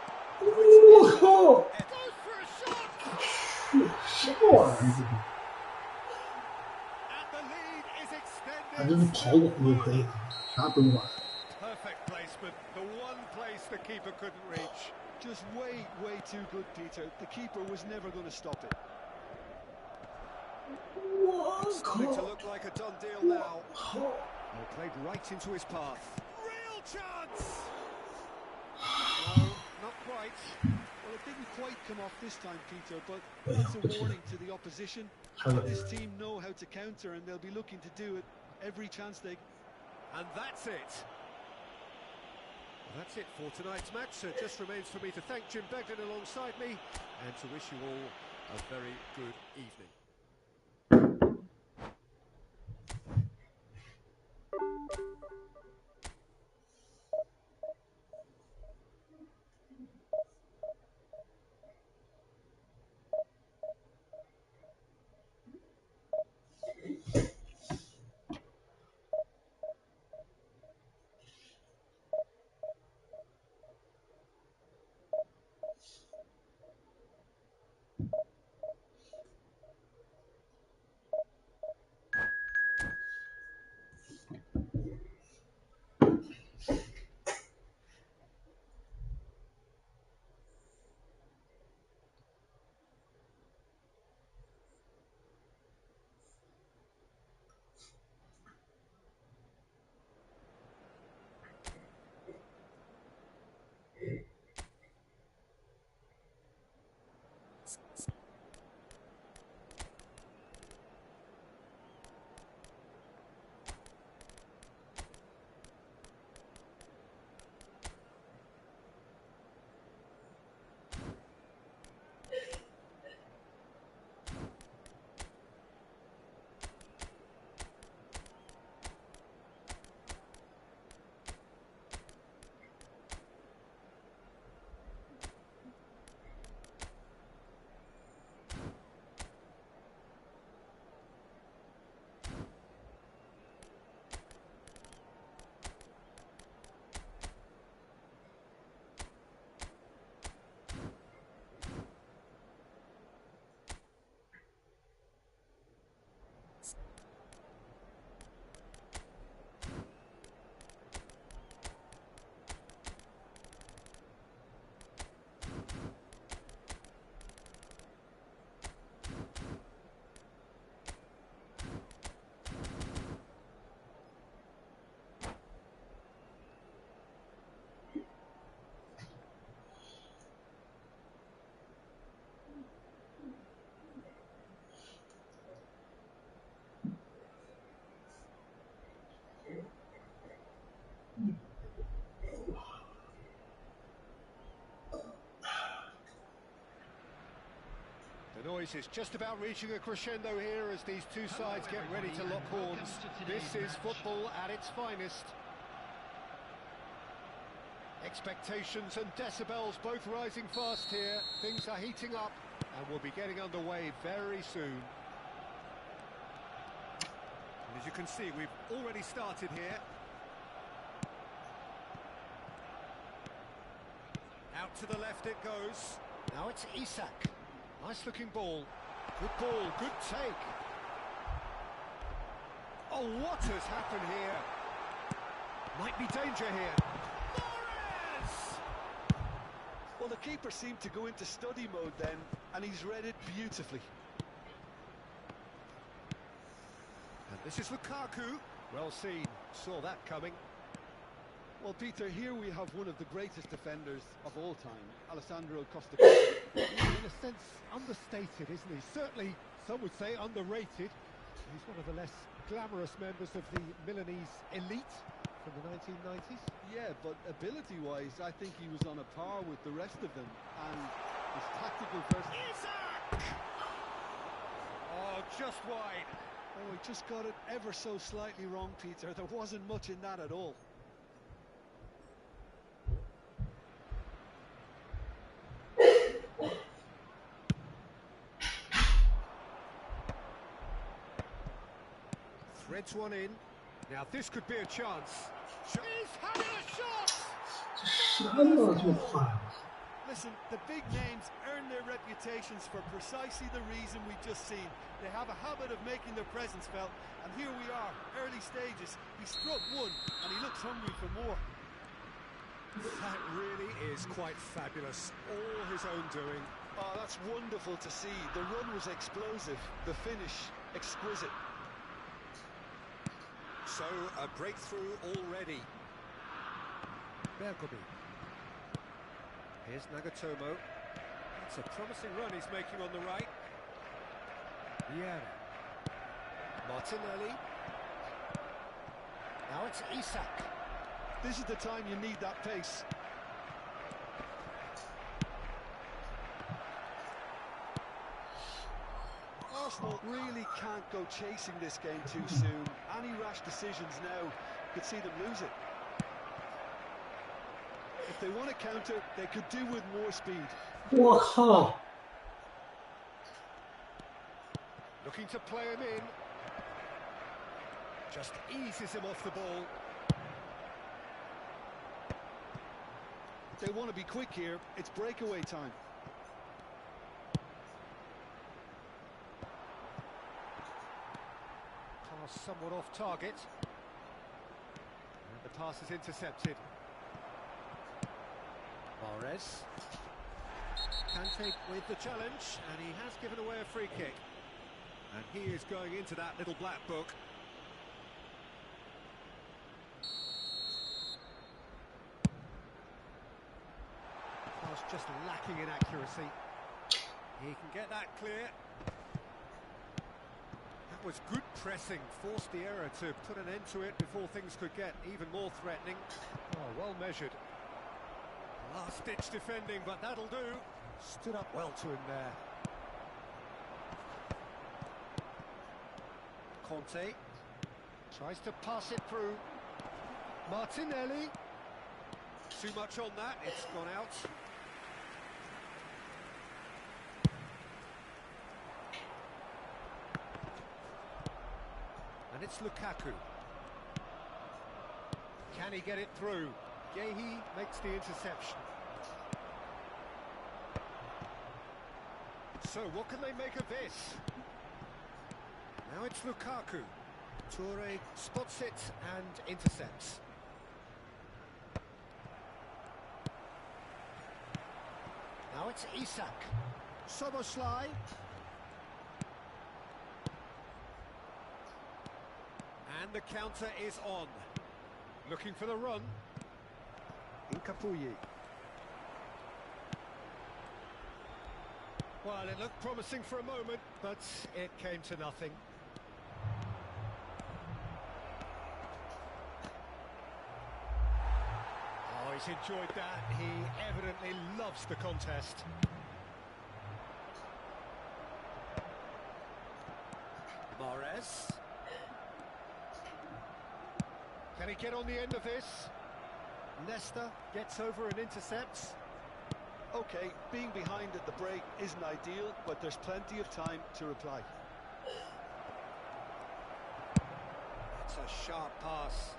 Whoa! It goes for a shot! 什么玩意儿？ And the lead is 他就是 extended. 跑过就可以了，啥不用玩。 Perfect placement, the one place the keeper couldn't reach. Just way too good, Peter. The keeper was never going to stop it. 我 It's 靠！ starting to look like a done deal now. 好， Oh, played right into his path. Real chance! No, not quite. Well, it didn't quite come off this time, Peter, but that's a warning to the opposition. This team know how to counter, and they'll be looking to do it every chance they... And that's it. Well, that's it for tonight's match. So it just remains for me to thank Jim Beglin alongside me and to wish you all a very good evening. The noise is just about reaching a crescendo here as these two sides get ready to lock horns. This is football at its finest. Expectations and decibels both rising fast here. Things are heating up and we'll be getting underway very soon. And as you can see, we've already started here. Out to the left it goes. Now it's Isak. Nice looking ball. Good ball, good take. Oh, what has happened here? Might be danger here. Well, the keeper seemed to go into study mode then, and he's read it beautifully. And this is Lukaku. Well seen. Saw that coming. Well, Peter, here we have one of the greatest defenders of all time, Alessandro Costa. In a sense, understated, isn't he? Certainly, some would say underrated. He's one of the less glamorous members of the Milanese elite from the 1990s. Yeah, but ability-wise, I think he was on a par with the rest of them. And his tactical versatility... Isak! Oh, just wide. Oh, he just got it ever so slightly wrong, Peter. There wasn't much in that at all. Heads one in. Now this could be a chance. He's having a shot! 这什么就快了？ Listen, the big names earn their reputations for precisely the reason we've just seen. They have a habit of making their presence felt, and here we are, early stages. He struck one, and he looks hungry for more. That really is quite fabulous. All his own doing. Oh, that's wonderful to see. The run was explosive, the finish exquisite. So, a breakthrough already. Bergobi. Here's Nagatomo. It's a promising run he's making on the right. Vieira. Martinelli. Now it's Isak. This is the time you need that pace. Arsenal really can't go chasing this game too soon. Any rash decisions now could see them lose it. If they want to counter, they could do with more speed. 我靠！ Looking to play him in. Just eases him off the ball. They want to be quick here. It's breakaway time. Pass somewhat off target. And the pass is intercepted. Mahrez. Kante with the challenge, and he has given away a free kick. And he is going into that little black book. Pass just lacking in accuracy. He can get that clear. That was good pressing, forced the error to put an end to it before things could get even more threatening. Oh, well measured. Last-ditch defending, but that'll do. Stood up well to him there. Conte tries to pass it through. Martinelli. Too much on that, it's gone out. And it's Lukaku. Can he get it through? Gehi makes the interception. So what can they make of this? Now it's Lukaku. Toure spots it and intercepts. Now it's Isak. Soboslai. And the counter is on. Looking for the run. Incapuyi. Well, it looked promising for a moment, but it came to nothing. Oh, he's enjoyed that. He evidently loves the contest. Mahrez. Can he get on the end of this? Nesta gets over and intercepts. Okay, being behind at the break isn't ideal, but there's plenty of time to reply. That's a sharp pass.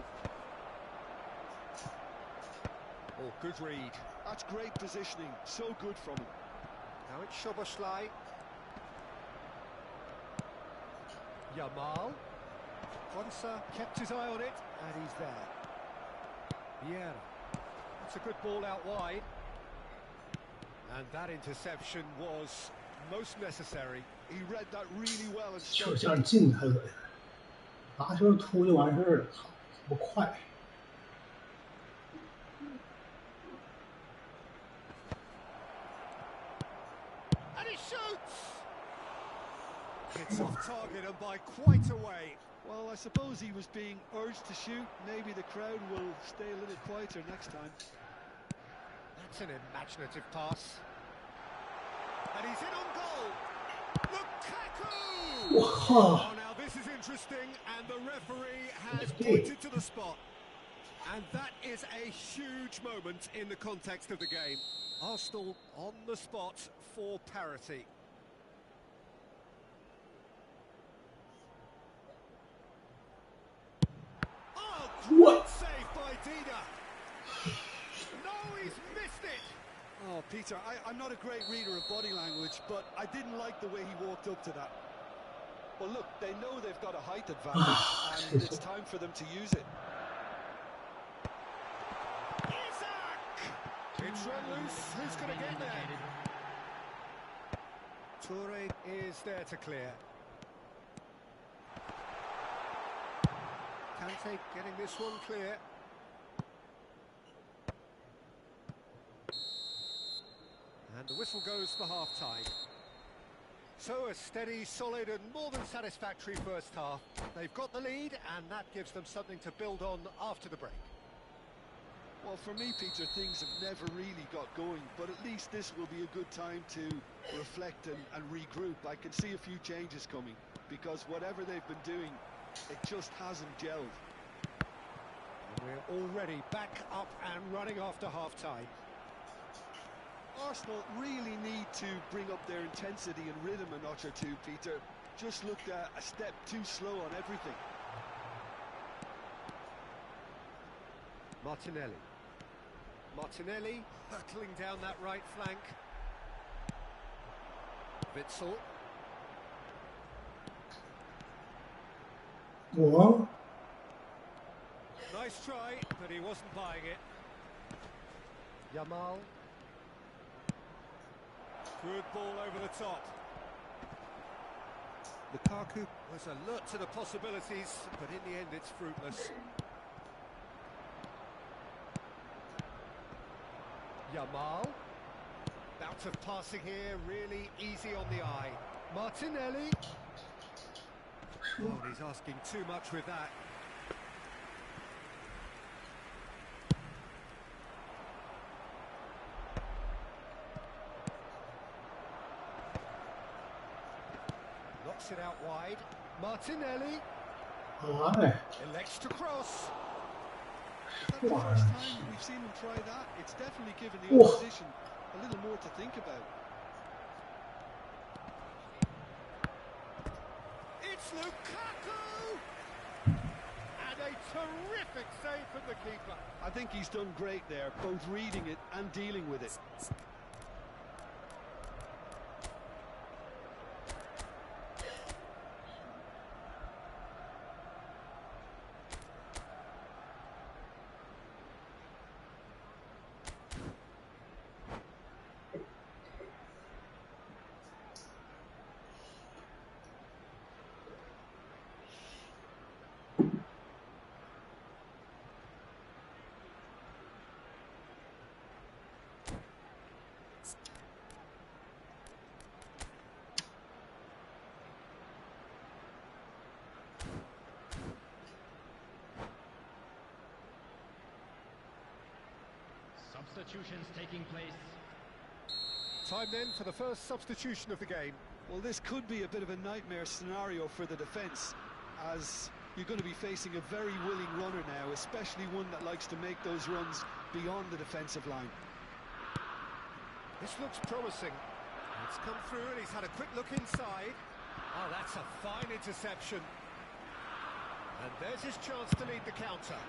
Oh, good read. That's great positioning, so good from him. Now it's Soboslai. Yamal. Konsa kept his eye on it, and he's there. Vieira. That's a good ball out wide. And that interception was most necessary. He read that really well and 球线进太恶心，拿球突就完事儿了，操，这么快！ And he shoots! It's off target and by quite a way. Well, I suppose he was being urged to shoot. Maybe the crowd will stay a little quieter next time. That's an imaginative pass. And he's in on goal. Lukaku! Wow. Oh, now this is interesting, and the referee has pointed to the spot. And that is a huge moment in the context of the game. Arsenal on the spot for parity. What? Save by Dida. No, he's missed it. Oh, Peter, I'm not a great reader of body language, but I didn't like the way he walked up to that. Well, look, they know they've got a height advantage, and it's time for them to use it. It's run loose. Who's going to get there? Toure is there to clear. Kante getting this one clear. And the whistle goes for half-time. So a steady, solid and more than satisfactory first half. They've got the lead and that gives them something to build on after the break. Well, for me, Peter, things have never really got going, but at least this will be a good time to reflect and regroup. I can see a few changes coming, because whatever they've been doing, it just hasn't gelled. And we're already back up and running after half-time. Arsenal really need to bring up their intensity and rhythm a notch or two, Peter. Just looked a step too slow on everything. Martinelli hurtling down that right flank. Witsel. Well, Nice try, but he wasn't buying it. Yamal. Good ball over the top. Lukaku was alert to the possibilities, but in the end it's fruitless. Yamal. Bout of passing here, really easy on the eye. Martinelli. Oh, and he's asking too much with that. Knocks it out wide. Martinelli. why? Elects to cross. Is that the Why? first time we've seen them try that? It's definitely given the Whoa. opposition a little more to think about. It's Lukaku! And a terrific save from the keeper. I think he's done great there, both reading it and dealing with it. Substitutions taking place. Time then for the first substitution of the game. Well, this could be a bit of a nightmare scenario for the defence, as you're going to be facing a very willing runner now, especially one that likes to make those runs beyond the defensive line. This looks promising. It's come through and he's had a quick look inside. Oh, that's a fine interception. And there's his chance to lead the counter.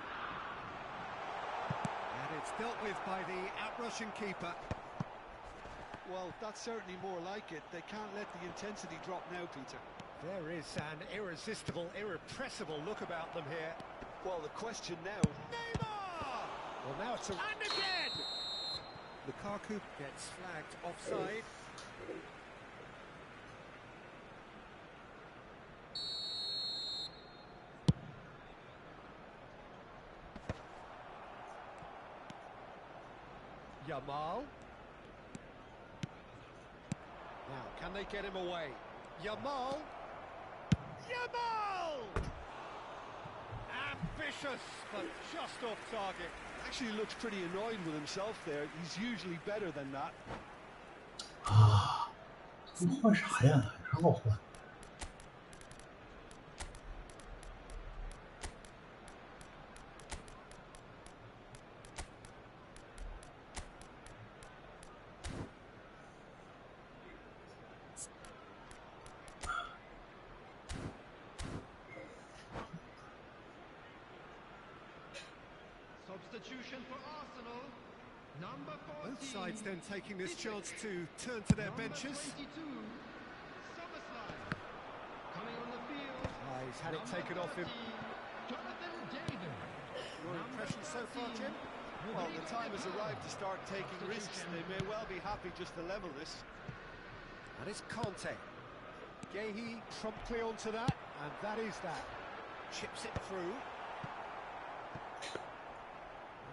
And it's dealt with by the outrushing keeper. Well, that's certainly more like it. They can't let the intensity drop now, Peter. There is an irresistible, irrepressible look about them here. Well, the question now... Neymar! Well, now it's a... And again! Lukaku gets flagged offside. Yamal. Now, can they get him away? Yamal. Yamal! Ambitious, but just off target. Actually looks pretty annoyed with himself there. He's usually better than that. 啊，他们换啥呀？让我换。Substitution for Arsenal. Number 14. Both sides then taking this chance to turn to their benches. 22. Coming on the field. He's had it taken off him. Jonathan David. Your impression so far, Jim? Well, the time has arrived to start taking risks. They may well be happy just to level this. And it's Conte. Gehi promptly onto that, and that is that. Chips it through.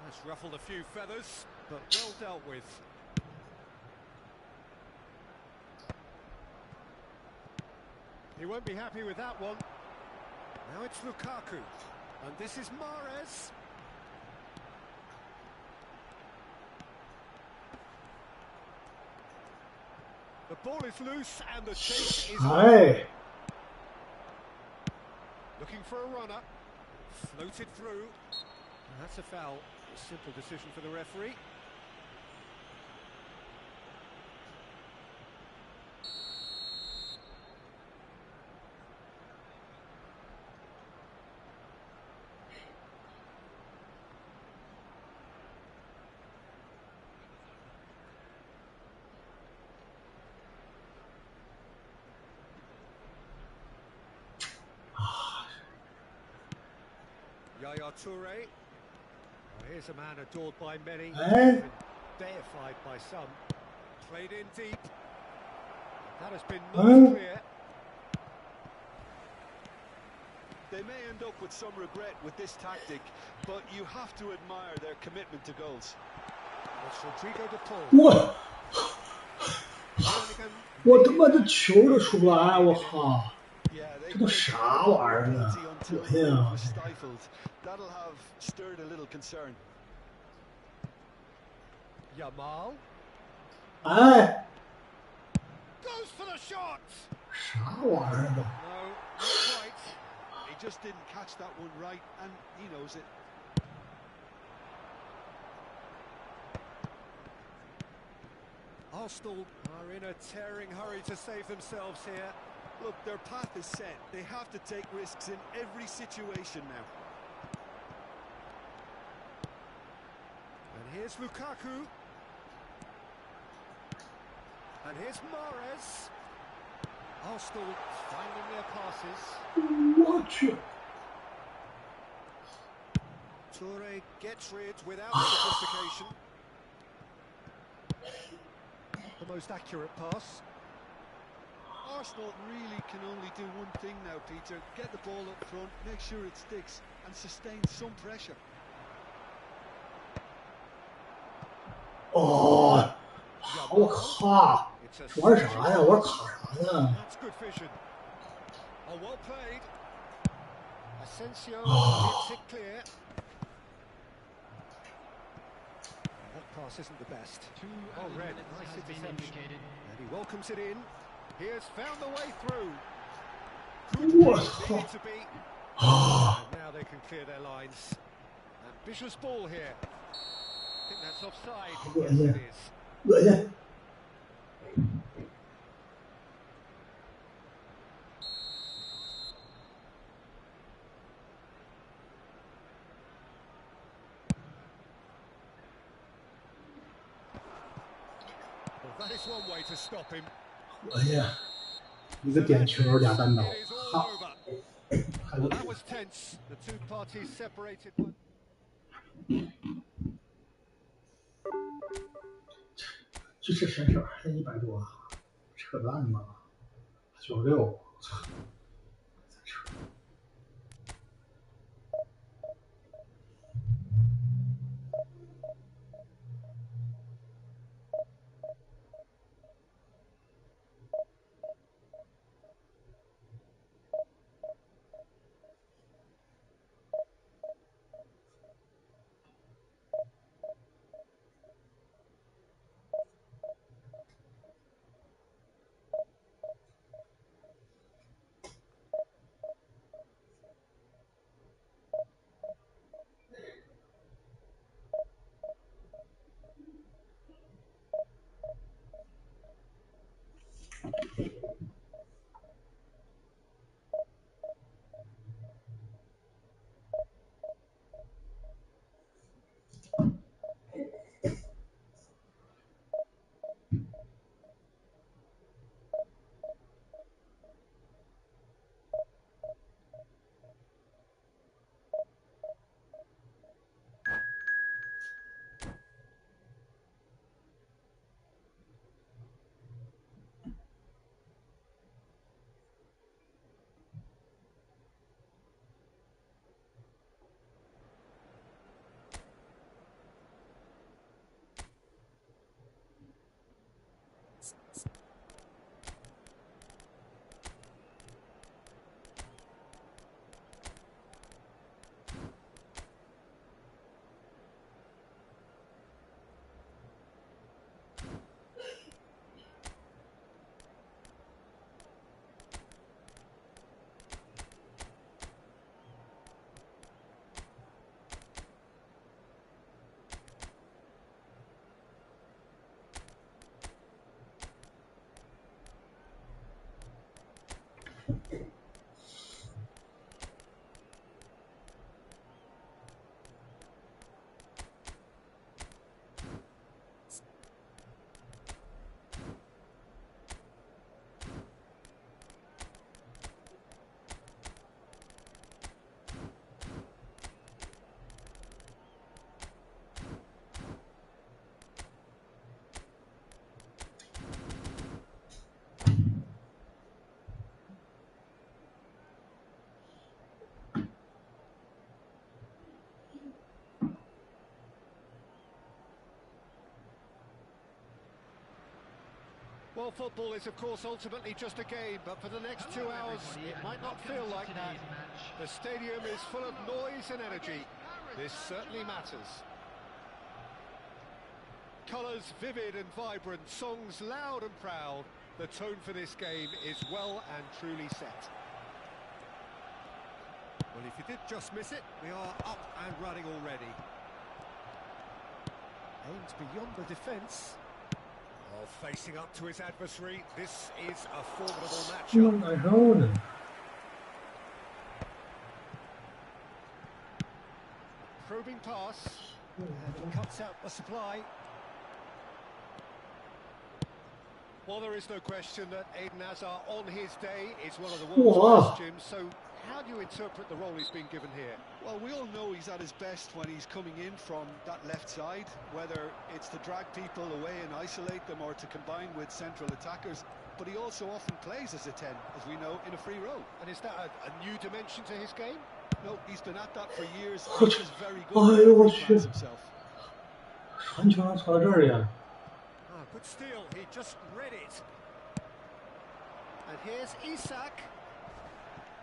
That's ruffled a few feathers, but well dealt with. He won't be happy with that one. Now it's Lukaku, and this is Mahrez. The ball is loose, and the chase is on. Hey. Looking for a runner. Floated through. That's a foul. A simple decision for the referee. Yaya Toure. Oh, here's a man adored by many, even deified by some. Played in deep. That has been not clear. They may end up with some regret with this tactic, but you have to admire their commitment to goals. It's Rodrigo de Paul. 我他妈的球都出不来，我靠！这都啥玩意儿啊？恶心啊！ That'll have stirred a little concern. Yamal 哎， goes for the shot. 啥玩意儿都？ No, not quite. He just didn't catch that one right, and he knows it. Arsenal are in a tearing hurry to save themselves here. Look, their path is set. They have to take risks in every situation now. And here's Lukaku. And here's Mahrez. Arsenal finding their passes. 我去！ Toure gets rid without sophistication. The most accurate pass. Arsenal really can only do one thing now, Peter. Get the ball up front, make sure it sticks, and sustain some pressure. 哦，我靠！玩啥呀？玩卡啥呢？ That's good vision. Oh, well played. Asensio hits it clear. That pass isn't the best. Oh, Red, nice interception. And he welcomes it in. He has found the way through. What? They need to be. And now they can clear their lines. Ambitious ball here. I think that's offside. Yes, it is. 恶心！ Well, that is one way to stop him. 恶心！一个点球，俩单刀， It is all 好， over. 还 Well, 有 that was tense. The two parties separated. By... 就这身手还100多，扯淡吧？96，操！再扯。Well, football is, of course, ultimately just a game, but for the next 2 hours, it might not feel like that. The stadium is full of noise and energy. This certainly matters. Colours vivid and vibrant, songs loud and proud. The tone for this game is well and truly set. Well, if you did just miss it, we are up and running already. Aimed beyond the defence. Oh, facing up to his adversary, this is a formidable matchup. Probing pass, and cuts out the supply. Well, there is no question that Eden Hazard on his day is one of the world's best, Jim. So how do you interpret the role he's been given here? Well, we all know he's at his best when he's coming in from that left side, whether it's to drag people away and isolate them or to combine with central attackers. But he also often plays as a 10, as we know, in a free role. And is that a new dimension to his game? No, he's been at that for years. He's just very good at himself. Good steal, he just read it. And here's Isak.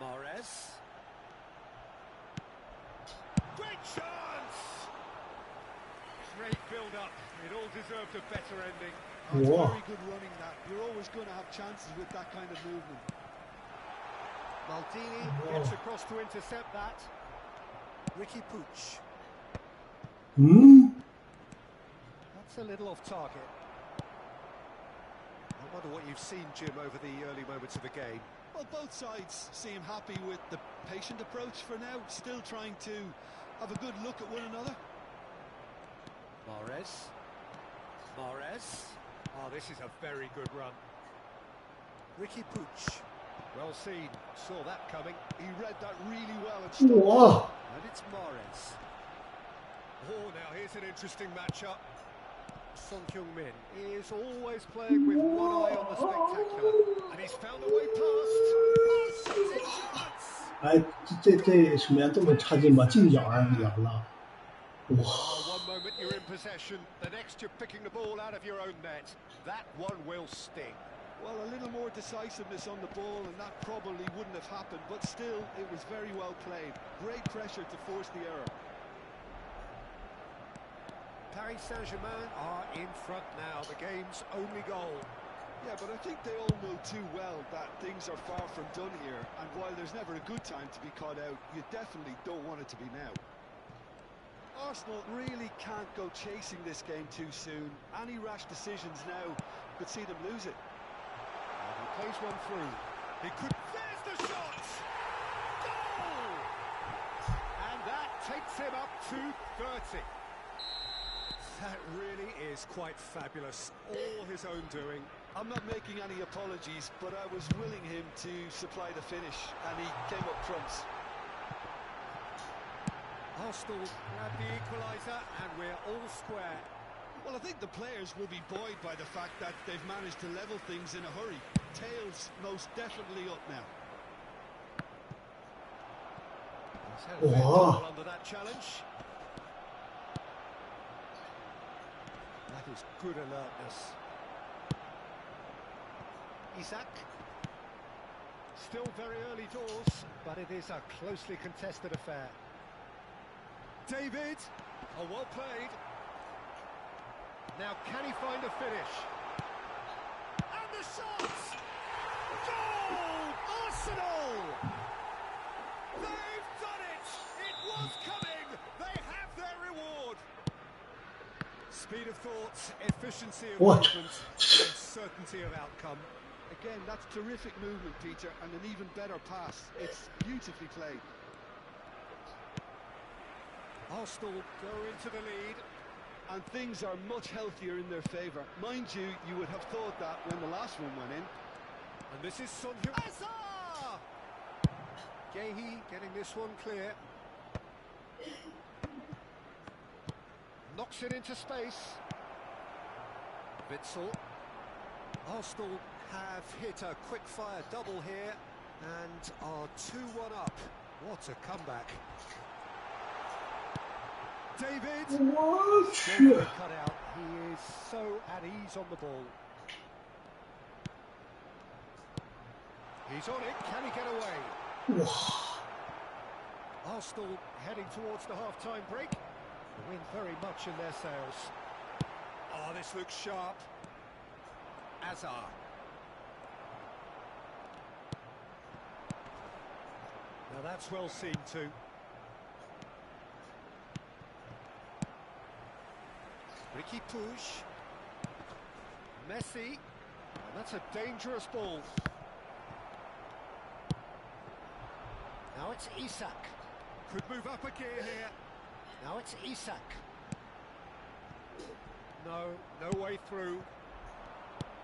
Mahrez. Great chance! Great build-up. It all deserved a better ending. Oh, it's very good running that. You're always going to have chances with that kind of movement. Maldini gets across to intercept that. Ricky Puig. That's a little off target. I wonder what you've seen, Jim, over the early moments of the game. Well, both sides seem happy with the patient approach for now, still trying to have a good look at one another. Mahrez. Oh, this is a very good run. Ricky Puig. Well seen, saw that coming. He read that really well and stopped. And it's Mahrez. Oh, now here's an interesting matchup. Son Heung-min is always playing with one eye on the spectacular, and he's found a way past. Oh, shooting chance! 哎，这什么呀？这么差劲吗？近角儿远了，哇！ One moment you're in possession, the next you're picking the ball out of your own net. That one will sting. Well, a little more decisiveness on the ball, and that probably wouldn't have happened, but still, it was very well played. Great pressure to force the error. Paris Saint-Germain are in front now, the game's only goal. Yeah, but I think they all know too well that things are far from done here, and while there's never a good time to be caught out, you definitely don't want it to be now. Arsenal really can't go chasing this game too soon. Any rash decisions now could see them lose it. And he plays one through. He could... There's the shot! Goal! And that takes him up to 30. That really is quite fabulous. All his own doing. I'm not making any apologies, but I was willing him to supply the finish, and he came up trumps. Arsenal grab the equaliser, and we're all square. Well, I think the players will be buoyed by the fact that they've managed to level things in a hurry. Tails most definitely up now. Under that challenge. That is good alertness. Isak. Still very early doors, but it is a closely contested affair. David. Oh, well played. Now, can he find a finish? And the shot! Goal! Arsenal! They've done it! It was coming! They have their reward! Speed of thought, efficiency of movement, and certainty of outcome. Again, that's terrific movement, Peter, and an even better pass. It's beautifully played. Arsenal go into the lead. And things are much healthier in their favour. Mind you, you would have thought that when the last one went in. And this is Son Heung-min. Gehi getting this one clear. Knocks it into space. Witsel. Arsenal have hit a quick-fire double here and are 2-1 up. What a comeback. David. What? Cut out. He is so at ease on the ball. He's on it. Can he get away? 哇， Arsenal heading towards the half-time break. The wind very much in their sails. Oh, this looks sharp. Azar. Now that's well seen too. Ricky Puig. Messi. And that's a dangerous ball. Now it's Isak. Could move up a gear here. Now it's Isak. No way through.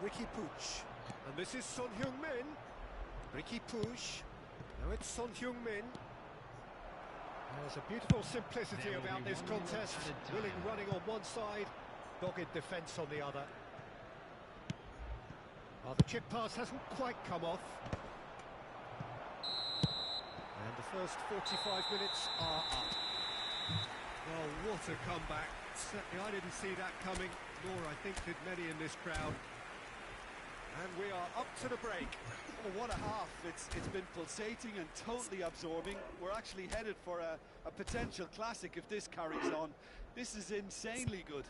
Ricky Puig. And this is Son Heung-min. Ricky Puig. Now it's Son Heung-min. There's a beautiful simplicity about this contest. Willing running on one side, dogged defence on the other. Well, the chip pass hasn't quite come off. And the first 45 minutes are up. Oh, what a comeback. Certainly I didn't see that coming, nor I think did many in this crowd. And we are up to the break. Oh, what a half. It's been pulsating and totally absorbing. We're actually headed for a potential classic if this carries on. This is insanely good.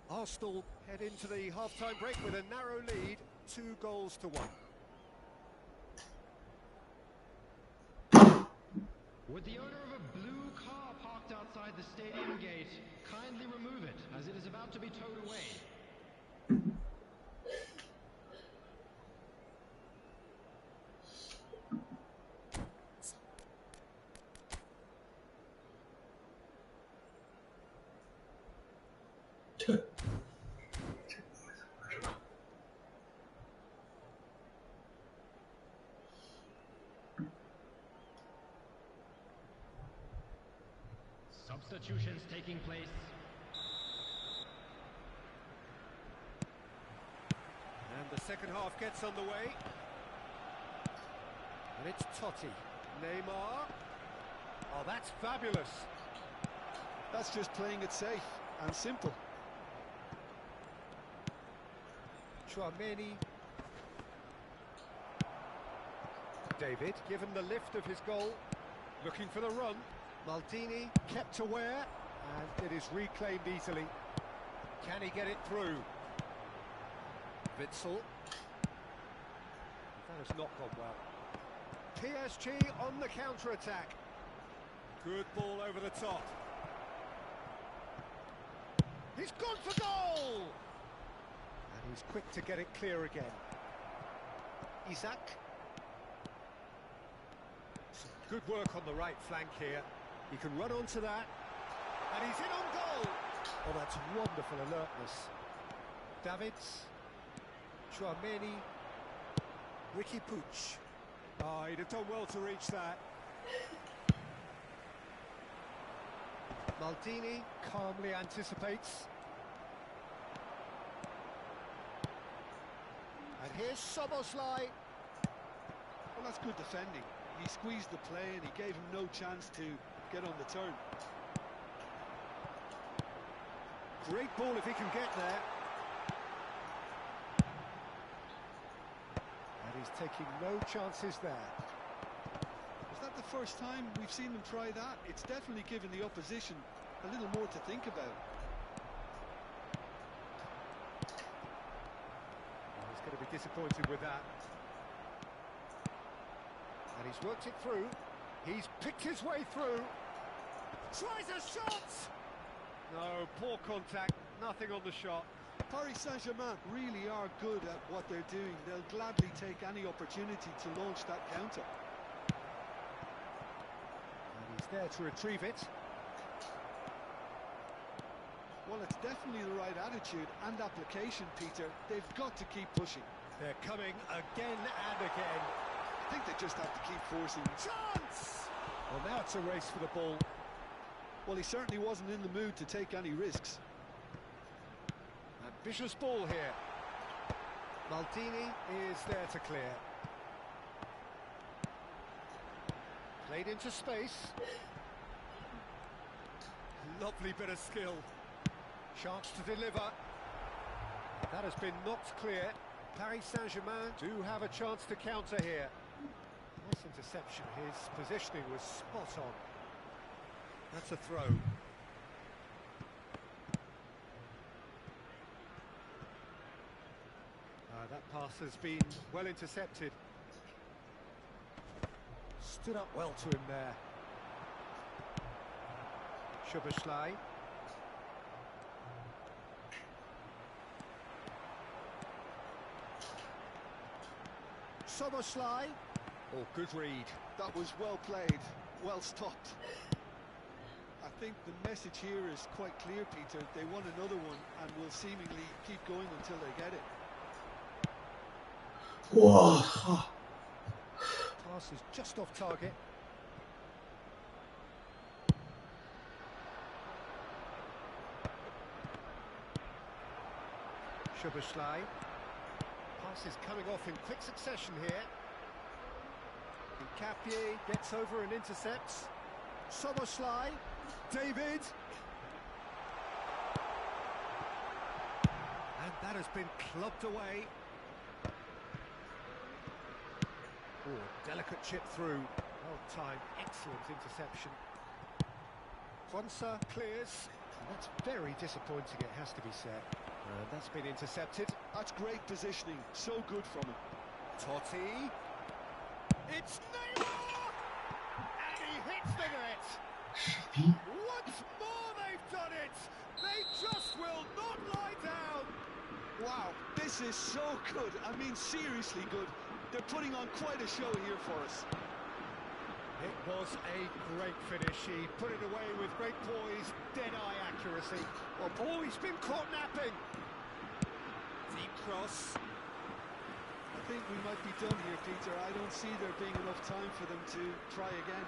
Arsenal head into the half-time break with a narrow lead, 2-1. Would the owner of a blue car parked outside the stadium gate kindly remove it, as it is about to be towed away? Substitutions taking place. And the second half gets underway. And it's Totti. Neymar. Oh, that's fabulous. That's just playing it safe and simple. Chouameni. David, given the lift of his goal, looking for the run. Maldini kept aware, and it is reclaimed easily. Can he get it through? Witsel. That has not gone well. PSG on the counter-attack. Good ball over the top. He's gone for goal! And he's quick to get it clear again. Isak. Some good work on the right flank here. He can run onto that, and he's in on goal. Oh, that's wonderful alertness. Davids, Chouameni, Ricky Puig. Oh, he'd have done well to reach that. Maldini calmly anticipates. And here's Szoboszlai. Well, that's good defending. He squeezed the play and he gave him no chance to get on the turn. Great ball if he can get there. And he's taking no chances there. Is that the first time we've seen them try that? It's definitely given the opposition a little more to think about. Oh, he's going to be disappointed with that. And he's worked it through. He's picked his way through. Tries a shot! No, poor contact. Nothing on the shot. Paris Saint-Germain really are good at what they're doing. They'll gladly take any opportunity to launch that counter. And he's there to retrieve it. Well, it's definitely the right attitude and application, Peter. They've got to keep pushing. They're coming again and again. I think they just have to keep forcing. Chance! Well, now it's a race for the ball. Well, he certainly wasn't in the mood to take any risks. Ambitious ball here. Maldini is there to clear. Played into space. Lovely bit of skill. Chance to deliver. That has been knocked clear. Paris Saint-Germain do have a chance to counter here. Nice interception. His positioning was spot on. That's a throw. That pass has been well intercepted. Stood up well to him there. Szoboszlai. Szoboszlai. Oh, good read. That was well played, well stopped. I think the message here is quite clear, Peter. They want another one and will seemingly keep going until they get it. Whoa. Pass is just off target. Szoboszlai. Pass is coming off in quick succession here. Capie gets over and intercepts. Szoboszlai. David. And that has been clubbed away. Oh, delicate chip through. Well timed, excellent interception. Quansah clears. And that's very disappointing, it has to be said. And that's been intercepted. That's great positioning, so good from him. Totti. It's Neymar! And he hits the net! Once more they've done it! They just will not lie down! Wow, this is so good. I mean, seriously good. They're putting on quite a show here for us. It was a great finish. He put it away with great poise, dead-eye accuracy. Oh, he's been caught napping. Deep cross. I think we might be done here, Peter. I don't see there being enough time for them to try again.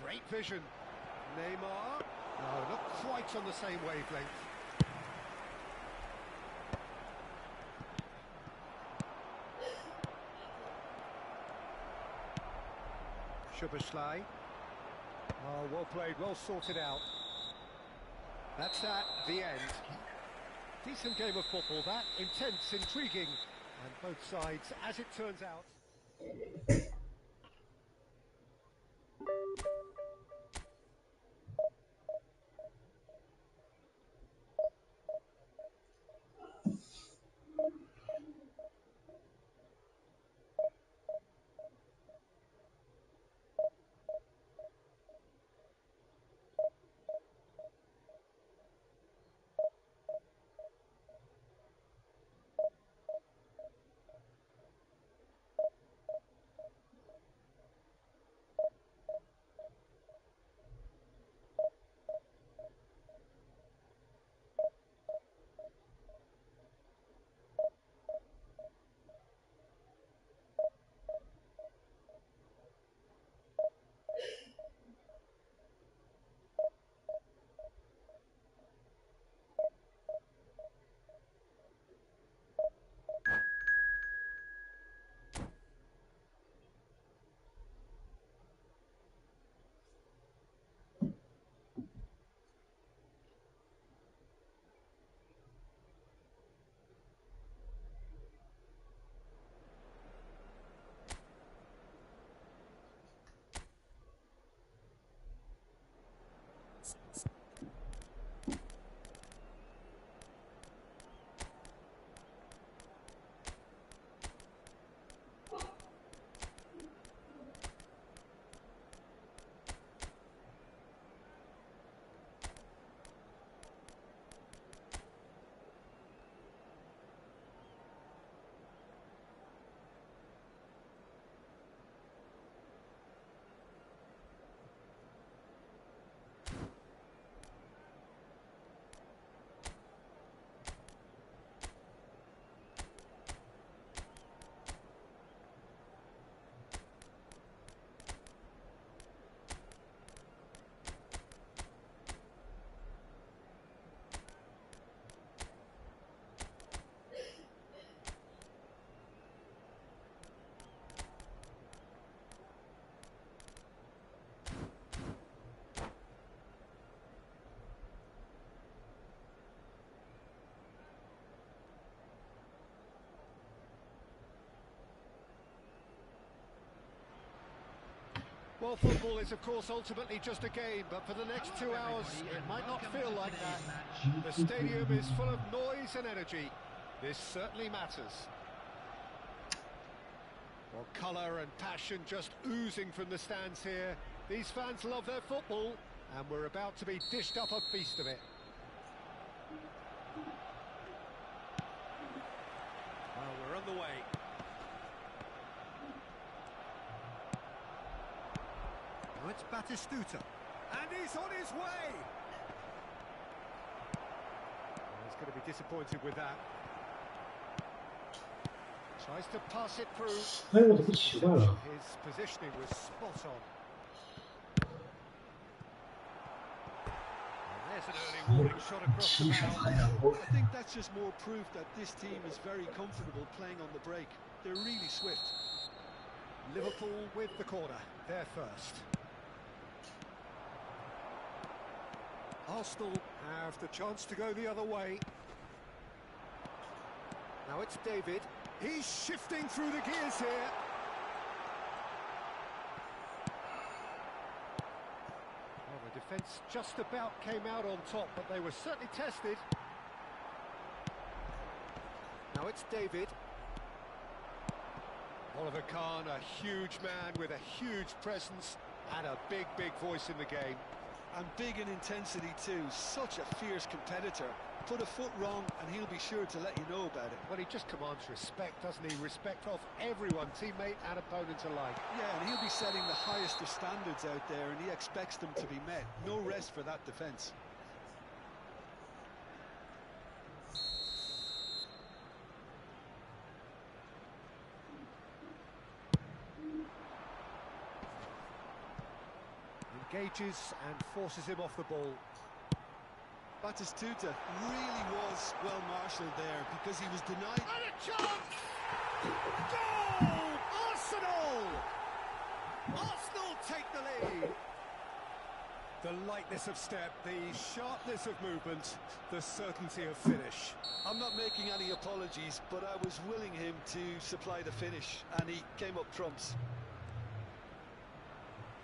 Great vision. Neymar. No, not quite on the same wavelength. Szoboszlai. Oh, well played, well sorted out. That's at the end. Decent game of football, that. Intense, intriguing. And both sides, as it turns out. Well, football is, of course, ultimately just a game, but for the next 2 hours, it might not feel like that. The stadium is full of noise and energy. This certainly matters. Well, colour and passion just oozing from the stands here. These fans love their football, and we're about to be dished up a feast of it. Well, we're on the way. Now it's Batistuta, and he's on his way! Well, he's going to be disappointed with that. Tries to pass it through. 哎，我怎么奇怪了？ His positioning was spot on. And there's an early warning shot across the 踢什 bow. 么呀？我 I think that's just more proof that this team is very comfortable playing on the break. They're really swift. Liverpool with the corner. They're first. Arsenal have the chance to go the other way. Now it's David. He's shifting through the gears here. Well, the defence just about came out on top, but they were certainly tested. Now it's David. Oliver Kahn, a huge man with a huge presence and a big, big voice in the game. And big in intensity too, such a fierce competitor. Put a foot wrong and he'll be sure to let you know about it. Well, he just commands respect, doesn't he? Respect of everyone, teammate and opponent alike. Yeah, and he'll be setting the highest of standards out there and he expects them to be met. No rest for that defence. Engages and forces him off the ball. Batistuta really was well marshalled there because he was denied. And a chance! Goal! Arsenal! Arsenal take the lead. The lightness of step, the sharpness of movement, the certainty of finish. I'm not making any apologies, but I was willing him to supply the finish and he came up trumps.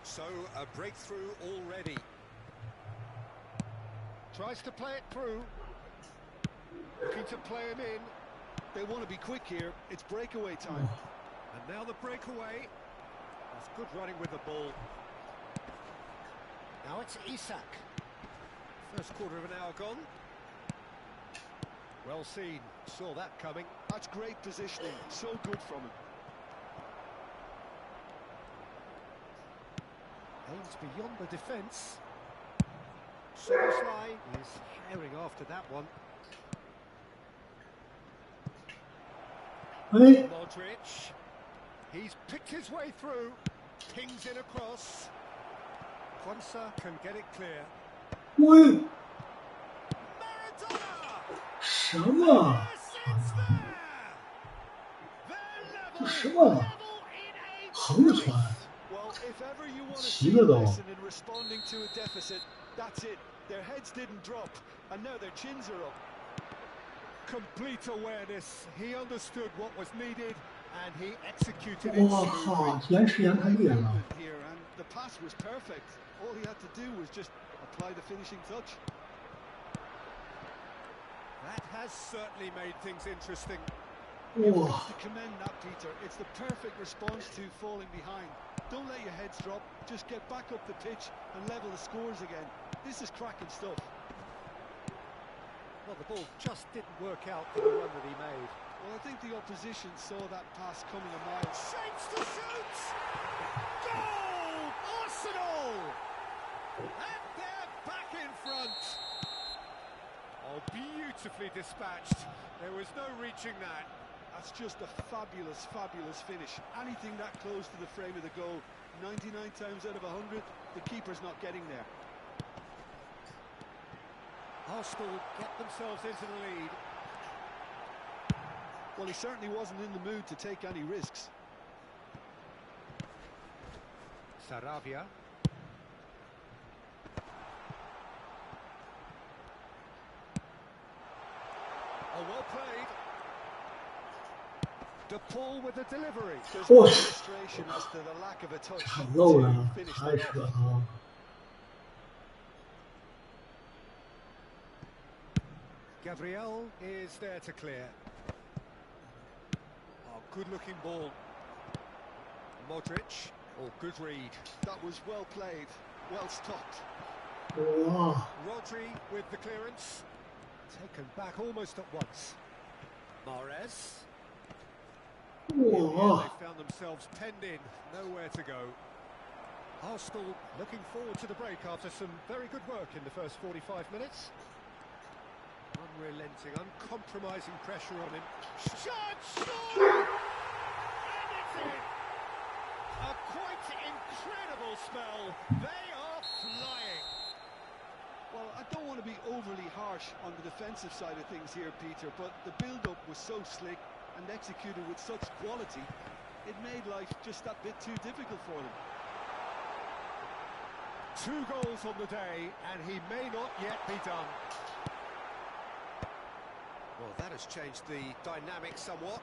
So, a breakthrough already. Tries to play it through. Looking to play him in. They want to be quick here. It's breakaway time. And now the breakaway. That's good running with the ball. Now it's Isak. First quarter of an hour gone. Well seen. Saw that coming. That's great positioning. So good from him. Aims beyond the defence. Soboslai is herring after that one. Hey. Modric. He's picked his way through. Pings in across. Quansah can get it clear. 喂， Maradona! 什么？ Yes, it's there! They're level, 这什么？ level in a 横着传？ Well, if ever you want to 齐 see 了 a 都。 lesson in responding to a deficit, that's it. Their heads didn't drop, and now their chins are up. Complete awareness. He understood what was needed, and he executed it 我 smoothly. 靠，延迟延太厉害了！ Movement here, and the pass was perfect. All he had to do was just apply the finishing touch. That has certainly made things interesting. You've 哇 got to commend that, Peter. It's the perfect response to falling behind. Don't let your heads drop. Just get back up the pitch and level the scores again. This is cracking stuff. Well, the ball just didn't work out for the run that he made. Well, I think the opposition saw that pass coming a mile. Shapes to shoot! Goal! Arsenal! And they're back in front. Oh, beautifully dispatched. There was no reaching that. That's just a fabulous, fabulous finish. Anything that close to the frame of the goal, 99 times out of 100, the keeper's not getting there. Arsenal get themselves into the lead. Well, he certainly wasn't in the mood to take any risks. Saravia. Oh, well played. De Paul with the delivery. There's no 哇， frustration as to the lack of a touch 铲漏了 to，finish 太 that 扯 off. 了。Gabriel is there to clear. Oh, good-looking ball. Modric. Oh, good read. That was well played, well stopped. 哇， Rodri with the clearance. Taken back almost at once. Mahrez.哇， They found themselves penned in, nowhere to go. Arsenal looking forward to the break after some very good work in the first 45 minutes. Unrelenting, uncompromising pressure on him. Shot! And it's in! A quite incredible spell. They are flying. Well, I don't want to be overly harsh on the defensive side of things here, Peter, but the build-up was so slick and executed with such quality, it made life just that bit too difficult for them. 2 goals on the day, and he may not yet be done. Well, that has changed the dynamic somewhat.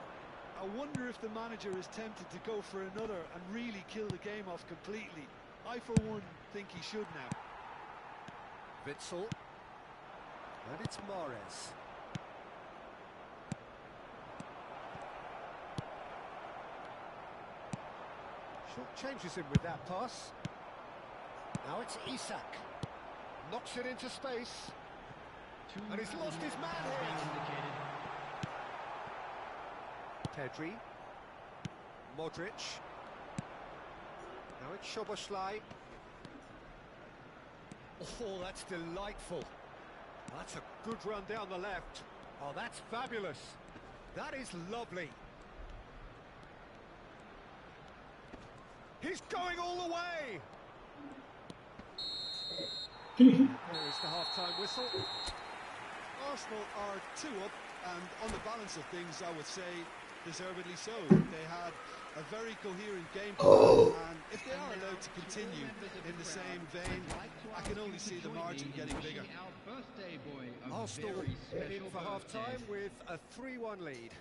I wonder if the manager is tempted to go for another and really kill the game off completely. I, for one, think he should now. Witsel. And it's Mahrez. Short changes him with that pass. Now it's Isak. Knocks it into space. And he's lost his man here. Pedri. Modric. Now it's Szoboszlai. Oh, that's delightful. That's a good run down the left. Oh, that's fabulous. That is lovely. He's going all the way. There is the half-time whistle. Arsenal are 2 up, and on the balance of things, I would say deservedly so. They had a very coherent game plan, and if they are allowed to continue in the same vein, I can only see the margin getting bigger. Arsenal head in for half-time with a 3-1 lead.